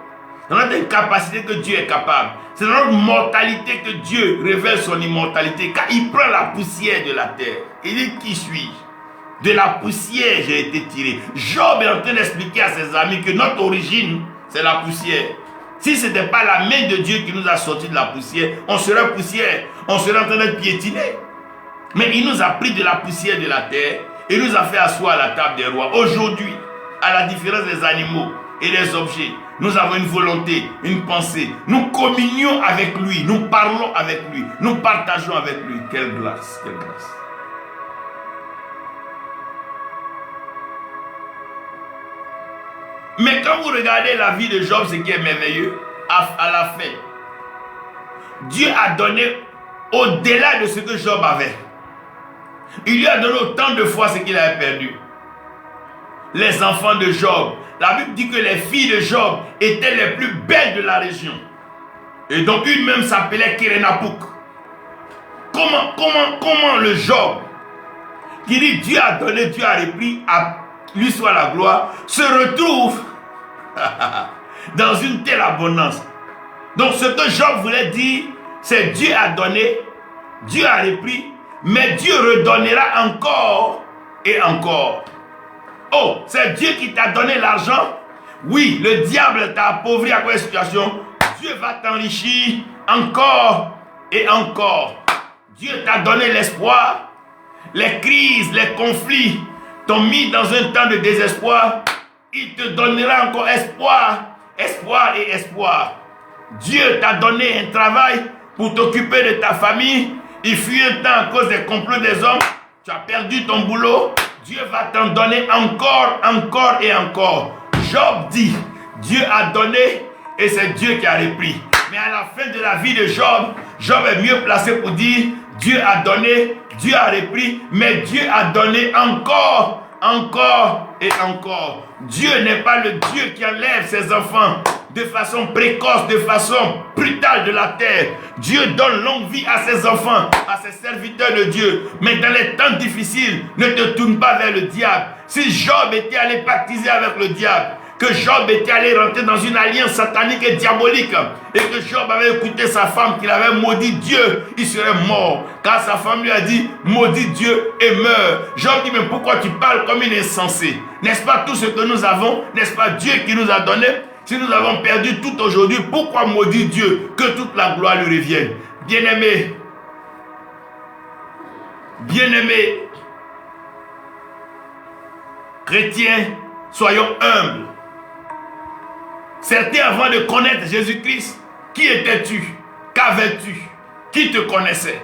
Dans notre incapacité que Dieu est capable. C'est dans notre mortalité que Dieu révèle son immortalité. Car il prend la poussière de la terre. Il dit, qui suis-je? De la poussière j'ai été tiré. Job est en train d'expliquer à ses amis que notre origine, c'est la poussière. Si ce n'était pas la main de Dieu qui nous a sortis de la poussière, on serait poussière. On serait en train d'être piétiné. Mais il nous a pris de la poussière de la terre et nous a fait asseoir à la table des rois. Aujourd'hui, à la différence des animaux et des objets, nous avons une volonté, une pensée. Nous communions avec lui, nous parlons avec lui, nous partageons avec lui. Quelle grâce, quelle grâce. Mais quand vous regardez la vie de Job, ce qui est merveilleux, à la fin, Dieu a donné au-delà de ce que Job avait. Il lui a donné autant de fois ce qu'il avait perdu. Les enfants de Job, la Bible dit que les filles de Job étaient les plus belles de la région. Et donc une même s'appelait Kérénapouk. Comment le Job, qui dit Dieu a donné, Dieu a repris, à lui soit la gloire, se retrouve dans une telle abondance. Donc ce que Job voulait dire, c'est Dieu a donné, Dieu a repris, mais Dieu redonnera encore et encore. Oh, c'est Dieu qui t'a donné l'argent. Oui, le diable t'a appauvri à quelle situation? Dieu va t'enrichir encore et encore. Dieu t'a donné l'espoir. Les crises, les conflits t'ont mis dans un temps de désespoir. Il te donnera encore espoir, espoir et espoir. Dieu t'a donné un travail pour t'occuper de ta famille. Il fut un temps à cause des complots des hommes. Tu as perdu ton boulot. Dieu va t'en donner encore, encore et encore. Job dit, Dieu a donné et c'est Dieu qui a repris. Mais à la fin de la vie de Job, Job est mieux placé pour dire, Dieu a donné, Dieu a repris, mais Dieu a donné encore, encore et encore. Dieu n'est pas le Dieu qui enlève ses enfants de façon précoce, de façon brutale de la terre. Dieu donne longue vie à ses enfants, à ses serviteurs de Dieu. Mais dans les temps difficiles, ne te tourne pas vers le diable. Si Job était allé pactiser avec le diable, que Job était allé rentrer dans une alliance satanique et diabolique, et que Job avait écouté sa femme qu'il avait maudit Dieu, il serait mort. Car sa femme lui a dit, maudit Dieu et meurt. Job dit, mais pourquoi tu parles comme une insensée? N'est-ce pas tout ce que nous avons? N'est-ce pas Dieu qui nous a donné? Si nous avons perdu tout aujourd'hui, pourquoi maudire Dieu? Que toute la gloire lui revienne. Bien-aimés, bien-aimés, chrétiens, soyons humbles. Certains, avant de connaître Jésus-Christ, qui étais-tu? Qu'avais-tu? Qui te connaissait?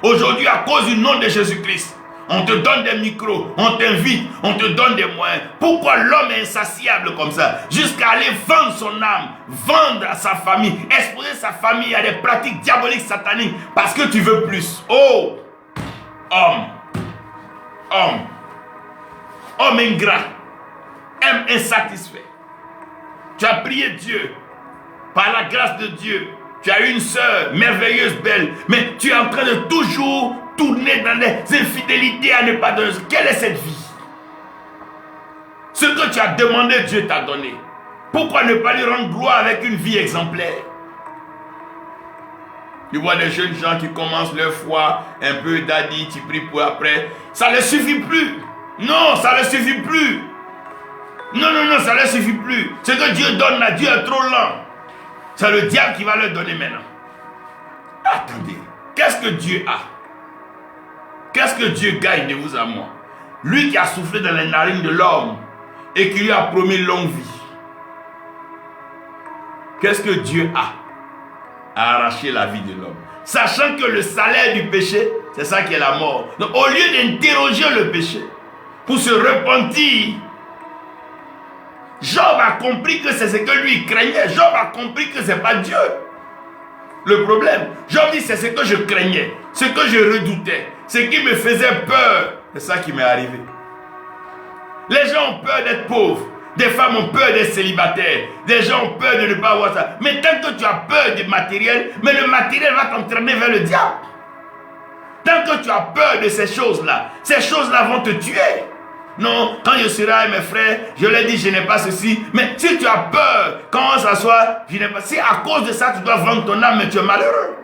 Aujourd'hui, à cause du nom de Jésus-Christ, on te donne des micros, on t'invite, on te donne des moyens. Pourquoi l'homme est insatiable comme ça? Jusqu'à aller vendre son âme, vendre à sa famille, exposer sa famille à des pratiques diaboliques sataniques parce que tu veux plus. Oh! Homme ingrat, homme insatisfait. Tu as prié Dieu, par la grâce de Dieu, tu as une sœur merveilleuse, belle, mais tu es en train de toujours tourner dans des infidélités à ne pas donner. Quelle est cette vie? Ce que tu as demandé, Dieu t'a donné. Pourquoi ne pas lui rendre gloire avec une vie exemplaire? Tu vois des jeunes gens qui commencent leur foi un peu daddy, tu pries pour après. Ça ne leur suffit plus. Non, ça ne leur suffit plus. Non, ça ne leur suffit plus. Ce que Dieu donne là, Dieu est trop lent. C'est le diable qui va leur donner maintenant. Attendez, qu'est-ce que Dieu a? Qu'est-ce que Dieu gagne de vous à moi? Lui qui a soufflé dans les narines de l'homme et qui lui a promis longue vie. Qu'est-ce que Dieu a à arracher la vie de l'homme? sachant que le salaire du péché, c'est ça qui est la mort. Donc au lieu d'interroger le péché, pour se repentir, Job a compris que c'est ce que lui craignait. Job a compris que ce n'est pas Dieu le problème. Job dit c'est ce que je craignais, ce que je redoutais, ce qui me faisait peur. C'est ça qui m'est arrivé. Les gens ont peur d'être pauvres. Des femmes ont peur d'être célibataires. Des gens ont peur de ne pas avoir ça. Mais tant que tu as peur du matériel, mais le matériel va t'entraîner vers le diable. Tant que tu as peur de ces choses-là vont te tuer. Non, quand je serai avec mes frères, je leur dis je n'ai pas ceci. Mais si tu as peur, quand on s'assoit, je n'ai pas. Si à cause de ça tu dois vendre ton âme, mais tu es malheureux.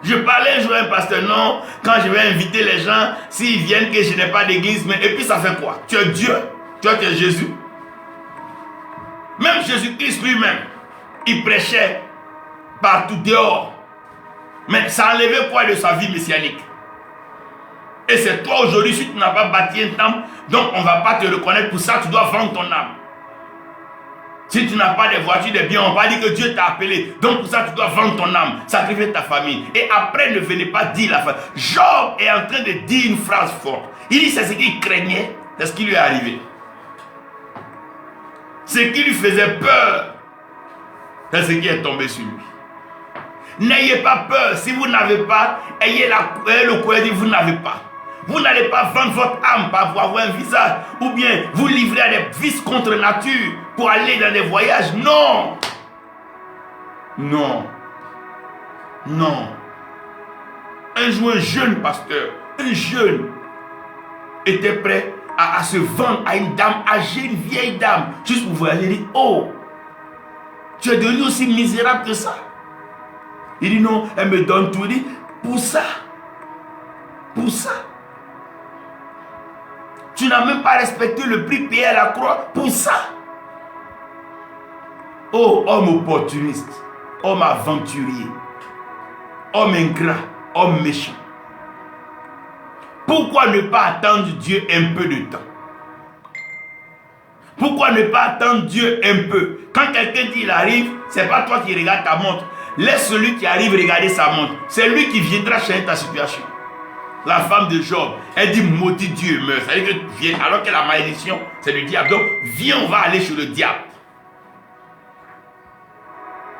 Je parlais un jour à un pasteur, non, quand je vais inviter les gens, s'ils viennent que je n'ai pas d'église, mais et puis ça fait quoi? Tu es Dieu, tu es Jésus. Même Jésus-Christ lui-même, il prêchait partout dehors. Mais ça enlevait quoi de sa vie messianique? Et c'est toi aujourd'hui, si tu n'as pas bâti un temple, donc on ne va pas te reconnaître pour ça, tu dois vendre ton âme. Si tu n'as pas de voiture, de biens, on va dire que Dieu t'a appelé. Donc pour ça, tu dois vendre ton âme, sacrifier ta famille. Et après, ne venez pas dire la phrase. Job est en train de dire une phrase forte. Il dit c'est ce qu'il craignait, c'est ce qui lui est arrivé. Ce qui lui faisait peur, c'est ce qui est tombé sur lui. N'ayez pas peur. Si vous n'avez pas, ayez le courage de dire vous n'avez pas. Vous n'allez pas vendre votre âme pour avoir un visage. Ou bien vous livrer à des vices contre nature pour aller dans des voyages. Non. Non. Non. Un jour, un jeune pasteur, un jeune, était prêt à se vendre à une dame âgée, une vieille dame, juste pour voyager. Il dit, oh, tu es devenu aussi misérable que ça. Il dit non, elle me donne tout. Il dit, pour ça. Pour ça. Tu n'as même pas respecté le prix payé à la croix pour ça. Oh, homme opportuniste, homme aventurier, homme ingrat, homme méchant. Pourquoi ne pas attendre Dieu un peu de temps? Pourquoi ne pas attendre Dieu un peu? Quand quelqu'un dit il arrive, ce n'est pas toi qui regardes ta montre. Laisse celui qui arrive regarder sa montre. C'est lui qui viendra changer ta situation. La femme de Job, elle dit maudit Dieu meurt. C'est-à-dire que viens, alors que la malédiction, c'est le diable. Donc, viens, on va aller chez le diable.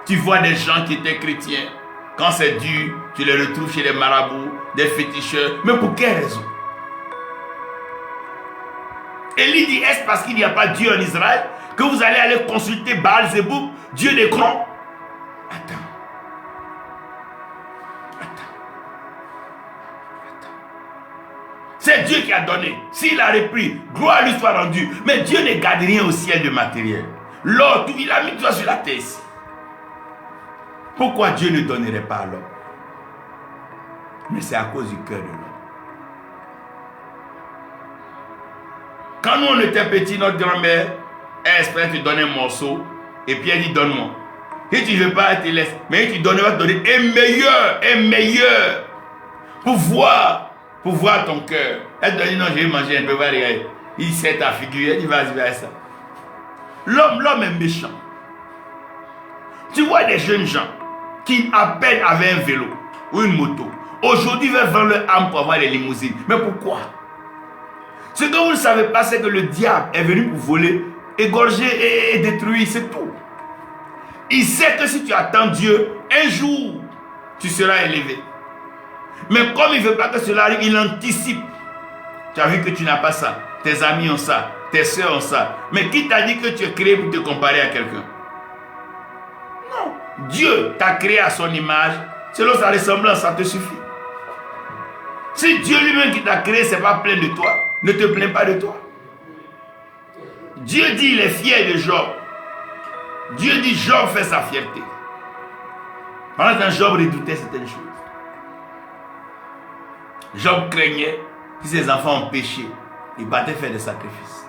Tu vois des gens qui étaient chrétiens. Quand c'est dur, tu les retrouves chez les marabouts, des féticheurs. Mais pour quelle raison? Élie dit, est-ce parce qu'il n'y a pas Dieu en Israël que vous allez aller consulter Baal-Zébouk, Dieu des crons? Attends. C'est Dieu qui a donné. S'il a repris, gloire lui soit rendue. Mais Dieu ne garde rien au ciel de matériel. L'or, tout, il a mis toi sur la terre. Pourquoi Dieu ne donnerait pas à l'homme? Mais c'est à cause du cœur de l'homme. Quand nous on était petits, notre grand-mère, elle espérait te donner un morceau. Et puis elle dit donne-moi. Si tu ne veux pas, elle te laisse. Mais tu donnes, elle va te donner un meilleur. Pour voir ton cœur. Elle te dit non, je vais manger un peu, va regarder. Il sait ta figure, elle dit vas-y, vers ça. L'homme est méchant. Tu vois des jeunes gens qui à peine avaient un vélo ou une moto. Aujourd'hui, ils veulent vendre leur âme pour avoir des limousines. Mais pourquoi? Ce que vous ne savez pas, c'est que le diable est venu pour voler, égorger et détruire, c'est tout. Il sait que si tu attends Dieu, un jour, tu seras élevé. Mais comme il ne veut pas que cela arrive, il anticipe. Tu as vu que tu n'as pas ça. Tes amis ont ça. Tes soeurs ont ça. Mais qui t'a dit que tu es créé pour te comparer à quelqu'un? Non. Dieu t'a créé à son image. Selon sa ressemblance, ça te suffit. Si Dieu lui-même qui t'a créé, ce n'est pas plein de toi, ne te plains pas de toi. Dieu dit il est fier de Job. Dieu dit Job fait sa fierté. Pendant que Job redoutait certaines choses. Job craignait que ses enfants ont péché. Il partait faire des sacrifices.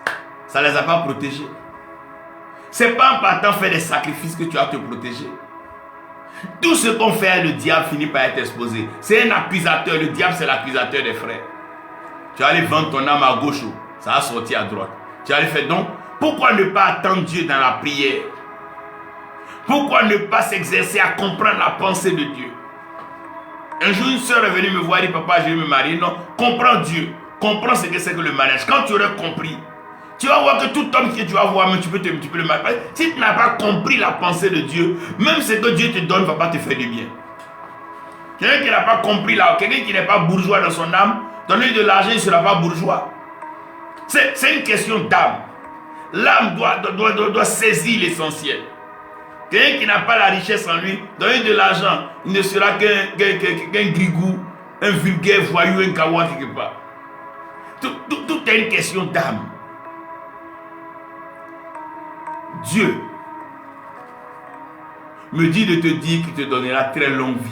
Ça ne les a pas protégés. Ce n'est pas en partant faire des sacrifices que tu vas te protéger. Tout ce qu'on fait, le diable finit par être exposé. C'est un accusateur. Le diable, c'est l'accusateur des frères. Tu vas aller vendre ton âme à gauche, ça va sortir à droite. Tu vas aller faire donc. Pourquoi ne pas attendre Dieu dans la prière? Pourquoi ne pas s'exercer à comprendre la pensée de Dieu? Un jour, une soeur est venue me voir et dit, papa, je vais me marier. Non, comprends Dieu. Comprends ce que c'est que le mariage. Quand tu aurais compris, tu vas voir que tout homme que tu vas voir, mais tu peux le marier. Si tu n'as pas compris la pensée de Dieu, même ce que Dieu te donne ne va pas te faire du bien. Quelqu'un qui n'a pas compris là, quelqu'un qui n'est pas bourgeois dans son âme, donner de l'argent, il ne sera pas bourgeois. C'est une question d'âme. L'âme doit saisir l'essentiel. Quelqu'un qui n'a pas la richesse en lui, donner de l'argent, il ne sera qu'un grigou, un vulgaire voyou, un kawa quelque part. Tout est une question d'âme. Dieu me dit de te dire qu'il te donnera très longue vie.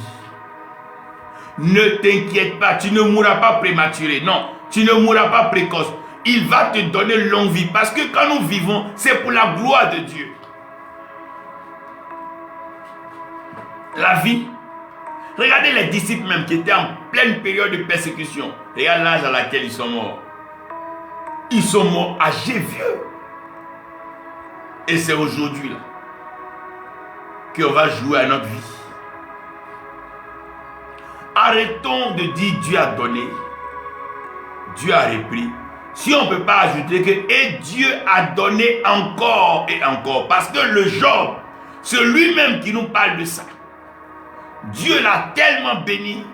Ne t'inquiète pas, tu ne mourras pas prématuré. Non, tu ne mourras pas précoce. Il va te donner longue vie parce que quand nous vivons, c'est pour la gloire de Dieu. La vie. Regardez les disciples même qui étaient en pleine période de persécution. Regarde l'âge à laquelle ils sont morts. Ils sont morts âgés, vieux. Et c'est aujourd'hui là qu'on va jouer à notre vie. Arrêtons de dire Dieu a donné, Dieu a repris. Si on ne peut pas ajouter que et Dieu a donné encore et encore. Parce que le Job, c'est lui-même qui nous parle de ça. Dieu l'a tellement béni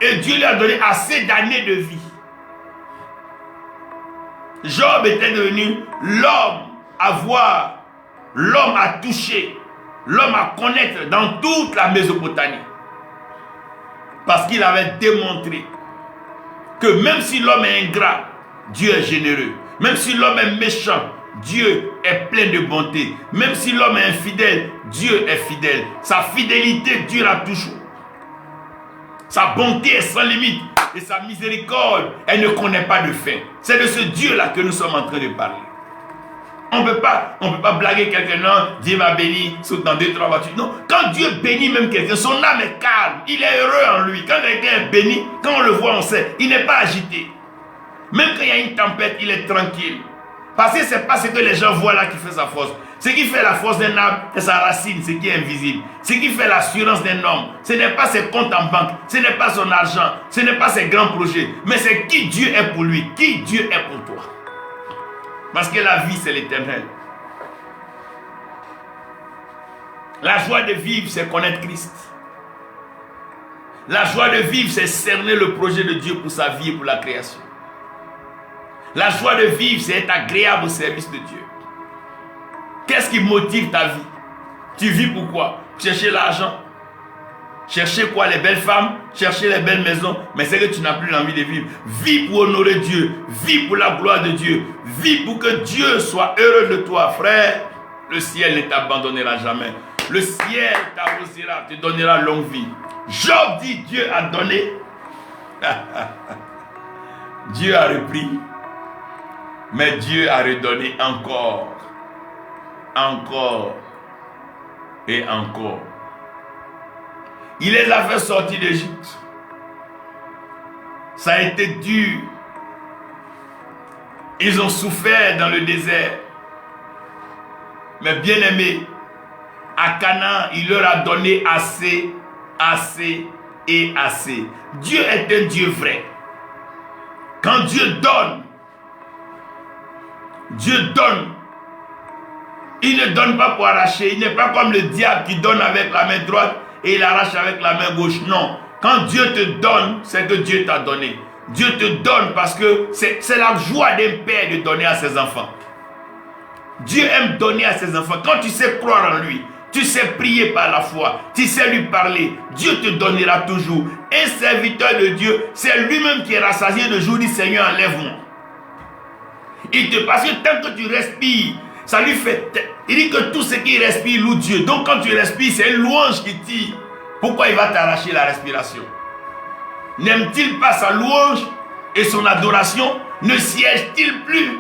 et Dieu lui a donné assez d'années de vie. Job était devenu l'homme à voir, l'homme à toucher, l'homme à connaître dans toute la Mésopotamie. Parce qu'il avait démontré que même si l'homme est ingrat, Dieu est généreux. Même si l'homme est méchant, Dieu est plein de bonté. Même si l'homme est infidèle, Dieu est fidèle. Sa fidélité durera toujours. Sa bonté est sans limite. Et sa miséricorde, elle ne connaît pas de fin. C'est de ce Dieu-là que nous sommes en train de parler. On ne peut pas blaguer quelqu'un, non, Dieu m'a béni, saute dans 2-3 voitures. Non, quand Dieu bénit même quelqu'un, son âme est calme, il est heureux en lui. Quand quelqu'un est béni, quand on le voit, on sait, il n'est pas agité. Même quand il y a une tempête, il est tranquille. Parce que ce n'est pas ce que les gens voient là qui fait sa force. Ce qui fait la force d'un arbre, c'est sa racine, ce qui est invisible. Ce qui fait l'assurance d'un homme, ce n'est pas ses comptes en banque, ce n'est pas son argent, ce n'est pas ses grands projets, mais c'est qui Dieu est pour lui, qui Dieu est pour toi. Parce que la vie, c'est l'éternel. La joie de vivre, c'est connaître Christ. La joie de vivre, c'est cerner le projet de Dieu pour sa vie et pour la création. La joie de vivre, c'est être agréable au service de Dieu. Qu'est-ce qui motive ta vie? Tu vis pourquoi? Chercher l'argent. Chercher quoi? Les belles femmes, chercher les belles maisons. Mais c'est que tu n'as plus l'envie de vivre. Vis pour honorer Dieu. Vis pour la gloire de Dieu. Vis pour que Dieu soit heureux de toi, frère. Le ciel ne t'abandonnera jamais. Le ciel t'arrosera, te donnera longue vie. Job dit Dieu a donné. Dieu a repris. Mais Dieu a redonné encore. Encore. Et encore. Il les a fait sortir d'Égypte. Ça a été dur. Ils ont souffert dans le désert. Mais bien aimé, à Canaan, il leur a donné assez, assez et assez. Dieu est un Dieu vrai. Quand Dieu donne, il ne donne pas pour arracher. Il n'est pas comme le diable qui donne avec la main droite et il arrache avec la main gauche. Non. Quand Dieu te donne, c'est que Dieu t'a donné. Dieu te donne parce que c'est la joie d'un père de donner à ses enfants. Dieu aime donner à ses enfants. Quand tu sais croire en lui, tu sais prier par la foi, tu sais lui parler, Dieu te donnera toujours. Un serviteur de Dieu, c'est lui-même qui est rassasié de jour, dit Seigneur, enlève-moi. Parce que tant que tu respires, ça lui fait. Il dit que tout ce qui respire loue Dieu. Donc quand tu respires, c'est une louange qui tire. Pourquoi il va t'arracher la respiration? N'aime-t-il pas sa louange et son adoration? Ne siège-t-il plus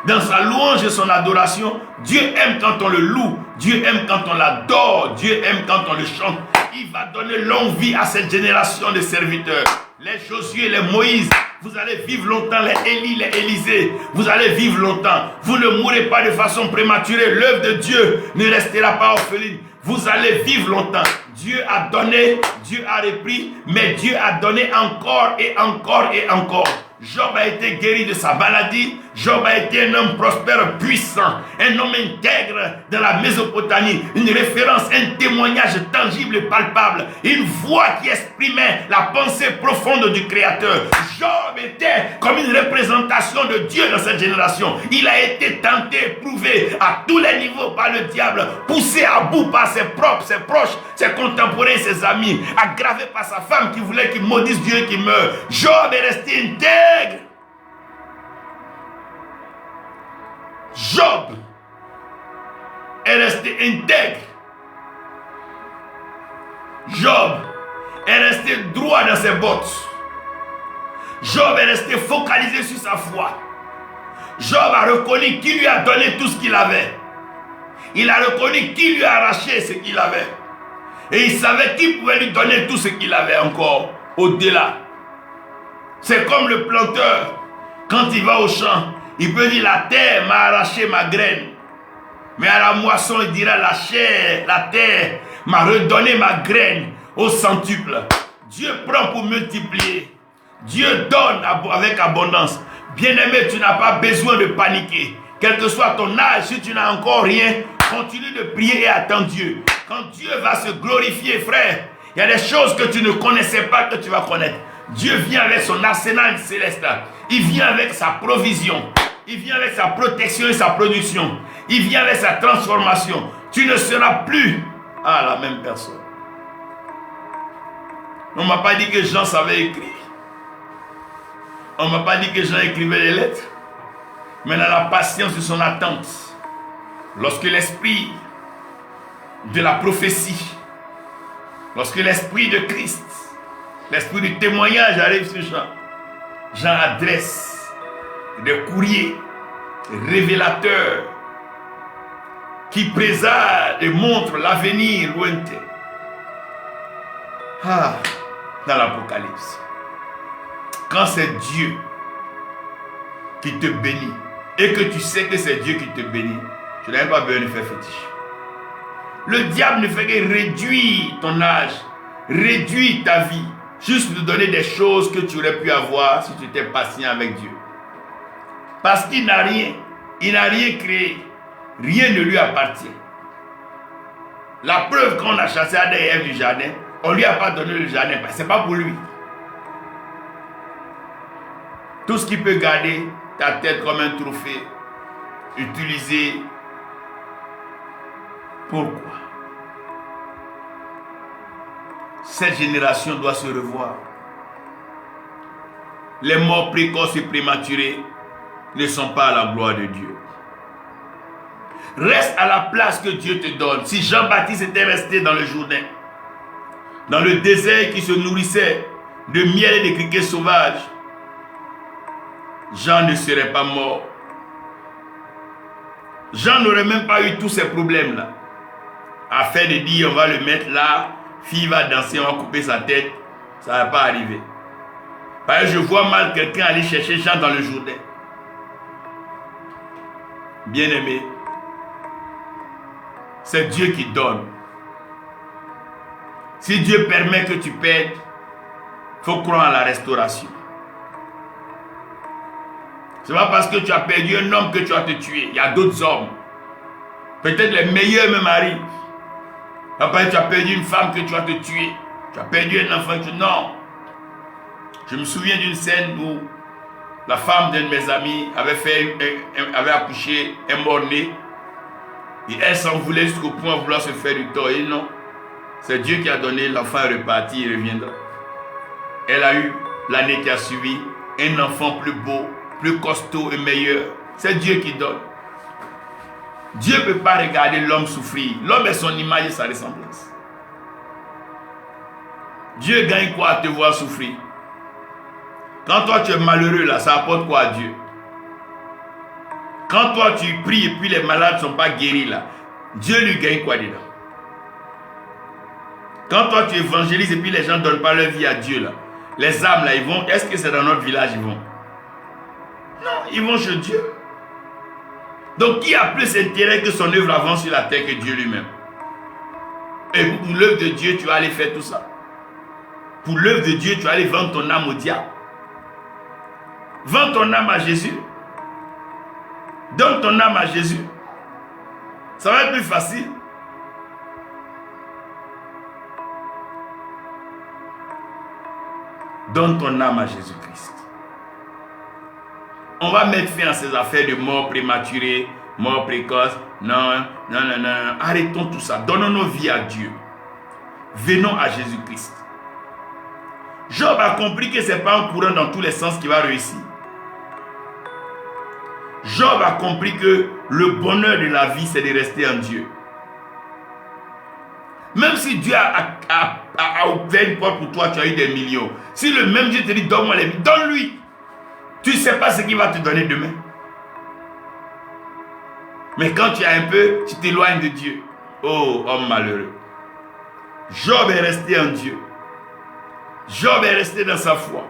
dans sa louange et son adoration? Dieu aime quand on le loue. Dieu aime quand on l'adore. Dieu aime quand on le chante. Il va donner longue vie à cette génération de serviteurs. Les Josué, les Moïse. Vous allez vivre longtemps, les Élie, les Élisée. Vous allez vivre longtemps. Vous ne mourrez pas de façon prématurée. L'œuvre de Dieu ne restera pas orpheline. Vous allez vivre longtemps. Dieu a donné, Dieu a repris, mais Dieu a donné encore et encore et encore. Job a été guéri de sa maladie. Job a été un homme prospère, puissant, un homme intègre dans la Mésopotamie, une référence, un témoignage tangible et palpable, une voix qui exprimait la pensée profonde du Créateur. Job était comme une représentation de Dieu dans cette génération. Il a été tenté, éprouvé à tous les niveaux par le diable, poussé à bout par ses propres, ses proches, ses contemporains, ses amis, aggravé par sa femme qui voulait qu'il maudisse Dieu et qu'il meure. Job est resté intègre. Job est resté intègre. Job est resté droit dans ses bottes. Job est resté focalisé sur sa foi. Job a reconnu qui lui a donné tout ce qu'il avait. Il a reconnu qui lui a arraché ce qu'il avait. Et il savait qui pouvait lui donner tout ce qu'il avait encore au-delà. C'est comme le planteur. Quand il va au champ, il peut dire la terre m'a arraché ma graine. Mais à la moisson, il dira la chair, la terre m'a redonné ma graine au centuple. Dieu prend pour multiplier. Dieu donne avec abondance. Bien-aimé, tu n'as pas besoin de paniquer. Quel que soit ton âge, si tu n'as encore rien, continue de prier et attends Dieu. Quand Dieu va se glorifier, frère, il y a des choses que tu ne connaissais pas que tu vas connaître. Dieu vient avec son arsenal céleste. Il vient avec sa provision. Il vient avec sa protection et sa production. Il vient avec sa transformation. Tu ne seras plus la même personne. On ne m'a pas dit que Jean savait écrire. On ne m'a pas dit que Jean écrivait les lettres. Mais dans la patience de son attente, lorsque l'esprit de la prophétie, lorsque l'esprit de Christ, l'esprit du témoignage arrive sur Jean, Jean adresse des courriers révélateurs qui présagent et montrent l'avenir lointain. Dans l'Apocalypse, quand c'est Dieu qui te bénit et que tu sais que c'est Dieu qui te bénit, tu n'as pas besoin de faire fétiche. Le diable ne fait que réduire ton âge, réduire ta vie, juste te donner des choses que tu aurais pu avoir si tu étais patient avec Dieu. Parce qu'il n'a rien, il n'a rien créé, rien ne lui appartient. La preuve qu'on a chassé Adam et Ève du jardin, on ne lui a pas donné le jardin, ce n'est pas pour lui. Tout ce qui peut garder ta tête comme un trophée, utilisé. Pourquoi? Cette génération doit se revoir. Les morts précoces et prématurés ne sont pas à la gloire de Dieu. Reste à la place que Dieu te donne. Si Jean-Baptiste était resté dans le Jourdain, dans le désert qui se nourrissait de miel et de criquets sauvages, Jean ne serait pas mort. Jean n'aurait même pas eu tous ces problèmes-là. Afin de dire, on va le mettre là, fille va danser, on va couper sa tête, ça ne va pas arriver. Parce que je vois mal quelqu'un aller chercher Jean dans le Jourdain. Bien-aimé, c'est Dieu qui donne. Si Dieu permet que tu perdes, il faut croire à la restauration. Ce n'est pas parce que tu as perdu un homme que tu vas te tuer. Il y a d'autres hommes. Peut-être les meilleurs même arrivent. Après, tu as perdu une femme que tu vas te tuer. Tu as perdu un enfant que tu... Non. Je me souviens d'une scène où la femme d'un de mes amis avait accouché un mort-né. Et elle s'en voulait jusqu'au point de vouloir se faire du tort. Et non. C'est Dieu qui a donné, l'enfant est reparti, il reviendra. Elle a eu l'année qui a suivi un enfant plus beau, plus costaud et meilleur. C'est Dieu qui donne. Dieu ne peut pas regarder l'homme souffrir. L'homme est son image et sa ressemblance. Dieu gagne quoi à te voir souffrir? Quand toi tu es malheureux là, ça apporte quoi à Dieu? Quand toi tu pries et puis les malades ne sont pas guéris là, Dieu lui gagne quoi dedans? Quand toi tu évangélises et puis les gens ne donnent pas leur vie à Dieu là, les âmes là, ils vont, est-ce que c'est dans notre village ils vont? Non, ils vont chez Dieu. Donc qui a plus intérêt que son œuvre avance sur la terre que Dieu lui-même? Et pour l'œuvre de Dieu, tu vas aller faire tout ça. Pour l'œuvre de Dieu, tu vas aller vendre ton âme au diable. Vends ton âme à Jésus. Donne ton âme à Jésus. Ça va être plus facile. Donne ton âme à Jésus-Christ. On va mettre fin à ces affaires de mort prématurée, mort précoce. Non. Arrêtons tout ça. Donnons nos vies à Dieu. Venons à Jésus-Christ. Job a compris que ce n'est pas en courant dans tous les sens qu'il va réussir. Job a compris que le bonheur de la vie, c'est de rester en Dieu. Même si Dieu a ouvert une porte pour toi, tu as eu des millions. Si le même Dieu te dit, donne-moi les millions, donne-lui. Tu ne sais pas ce qu'il va te donner demain. Mais quand tu as un peu, tu t'éloignes de Dieu. Oh, homme malheureux. Job est resté en Dieu. Job est resté dans sa foi.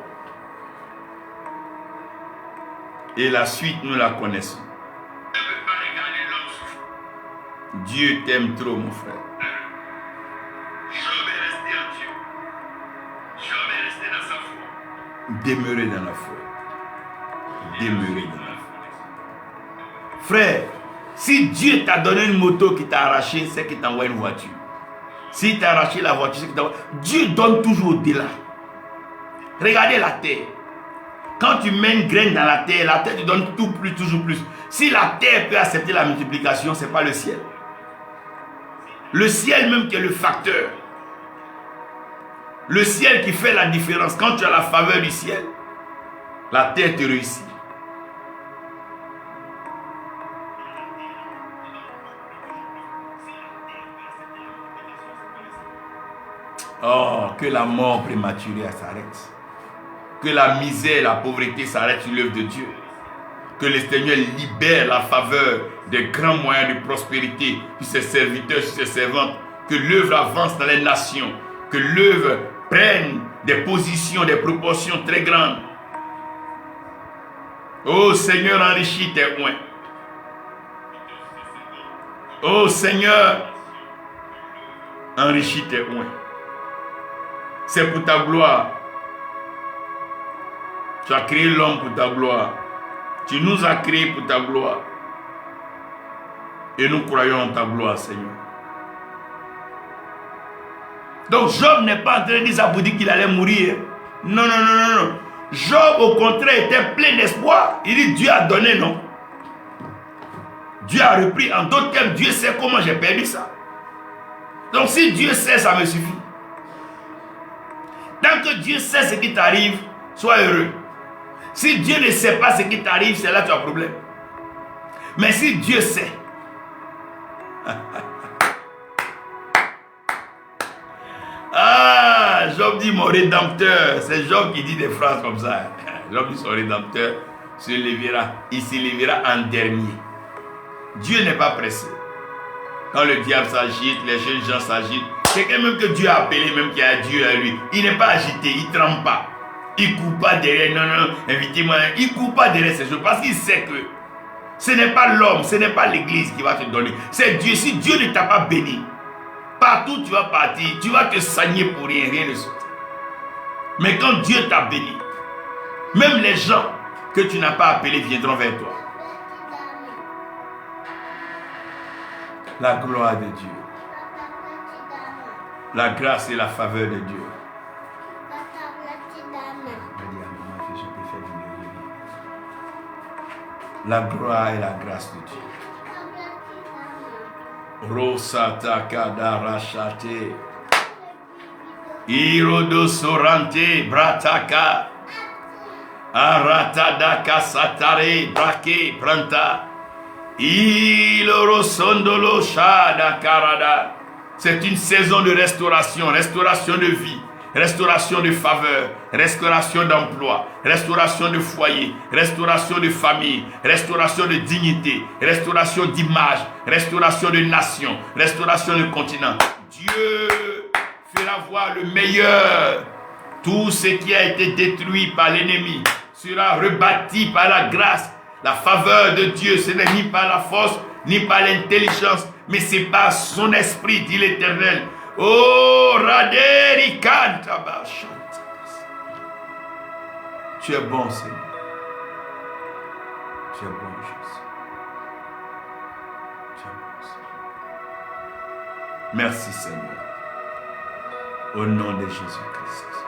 Et la suite, nous la connaissons. Dieu t'aime trop, mon frère. Job est resté en Dieu. Job est resté dans sa foi. Demeurez dans la foi. Demeurez dans la foi. Frère, si Dieu t'a donné une moto qui t'a arraché, c'est qu'il t'envoie une voiture. S'il t'a arraché la voiture, c'est qu'il t'envoie. Dieu donne toujours au-delà. Regardez la terre. Quand tu mets une graine dans la terre te donne tout plus, toujours plus. Si la terre peut accepter la multiplication, ce n'est pas le ciel. Le ciel même qui est le facteur. Le ciel qui fait la différence. Quand tu as la faveur du ciel, la terre te réussit. Oh, que la mort prématurée s'arrête. Que la misère, la pauvreté s'arrête sur l'œuvre de Dieu. Que le Seigneur libère la faveur des grands moyens de prospérité sur ses serviteurs, sur ses servantes. Que l'œuvre avance dans les nations. Que l'œuvre prenne des positions, des proportions très grandes. Oh Seigneur, enrichis tes oins. Oh Seigneur, enrichis tes oins. C'est pour ta gloire. Tu as créé l'homme pour ta gloire. Tu nous as créés pour ta gloire. Et nous croyons en ta gloire, Seigneur. Donc Job n'est pas en train de dire ça pour dire qu'il allait mourir. Non. Job, au contraire, était plein d'espoir. Il dit, Dieu a donné, non? Dieu a repris. En d'autres termes, Dieu sait comment j'ai perdu ça. Donc si Dieu sait, ça me suffit. Tant que Dieu sait ce qui t'arrive, sois heureux. Si Dieu ne sait pas ce qui t'arrive, c'est là que tu as un problème. Mais si Dieu sait, Job dit mon rédempteur. C'est Job qui dit des phrases comme ça. Job dit son rédempteur il se lèvera en dernier. Dieu n'est pas pressé. Quand le diable s'agite, les jeunes gens s'agitent. Quelqu'un même que Dieu a appelé, même qui a Dieu à lui, il n'est pas agité, il ne tremble pas. Il ne court pas derrière, non, invitez-moi. Il ne court pas derrière ces choses parce qu'il sait que ce n'est pas l'homme, ce n'est pas l'église qui va te donner. C'est Dieu. Si Dieu ne t'a pas béni, partout tu vas partir, tu vas te saigner pour rien, rien de sortir. Mais quand Dieu t'a béni, même les gens que tu n'as pas appelés viendront vers toi. La gloire de Dieu. La grâce et la faveur de Dieu. La gloire et la grâce de Dieu. Rosata kadara shate. Irodo sorante brataka. Aratadaka satare brake branta. Iloro sondolo shada karada. C'est une saison de restauration, restauration de vie, restauration de faveur, restauration d'emploi, restauration de foyer, restauration de famille, restauration de dignité, restauration d'image, restauration de nation, restauration de continent. Dieu fera voir le meilleur. Tout ce qui a été détruit par l'ennemi sera rebâti par la grâce, la faveur de Dieu. Ce n'est ni par la force, ni par l'intelligence, mais c'est par son esprit, dit l'Éternel. Oh, Raderi Kantabashanta. Tu es bon, Seigneur. Tu es bon, Jésus. Tu es bon, Seigneur. Merci, Seigneur. Au nom de Jésus-Christ.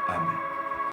Amen.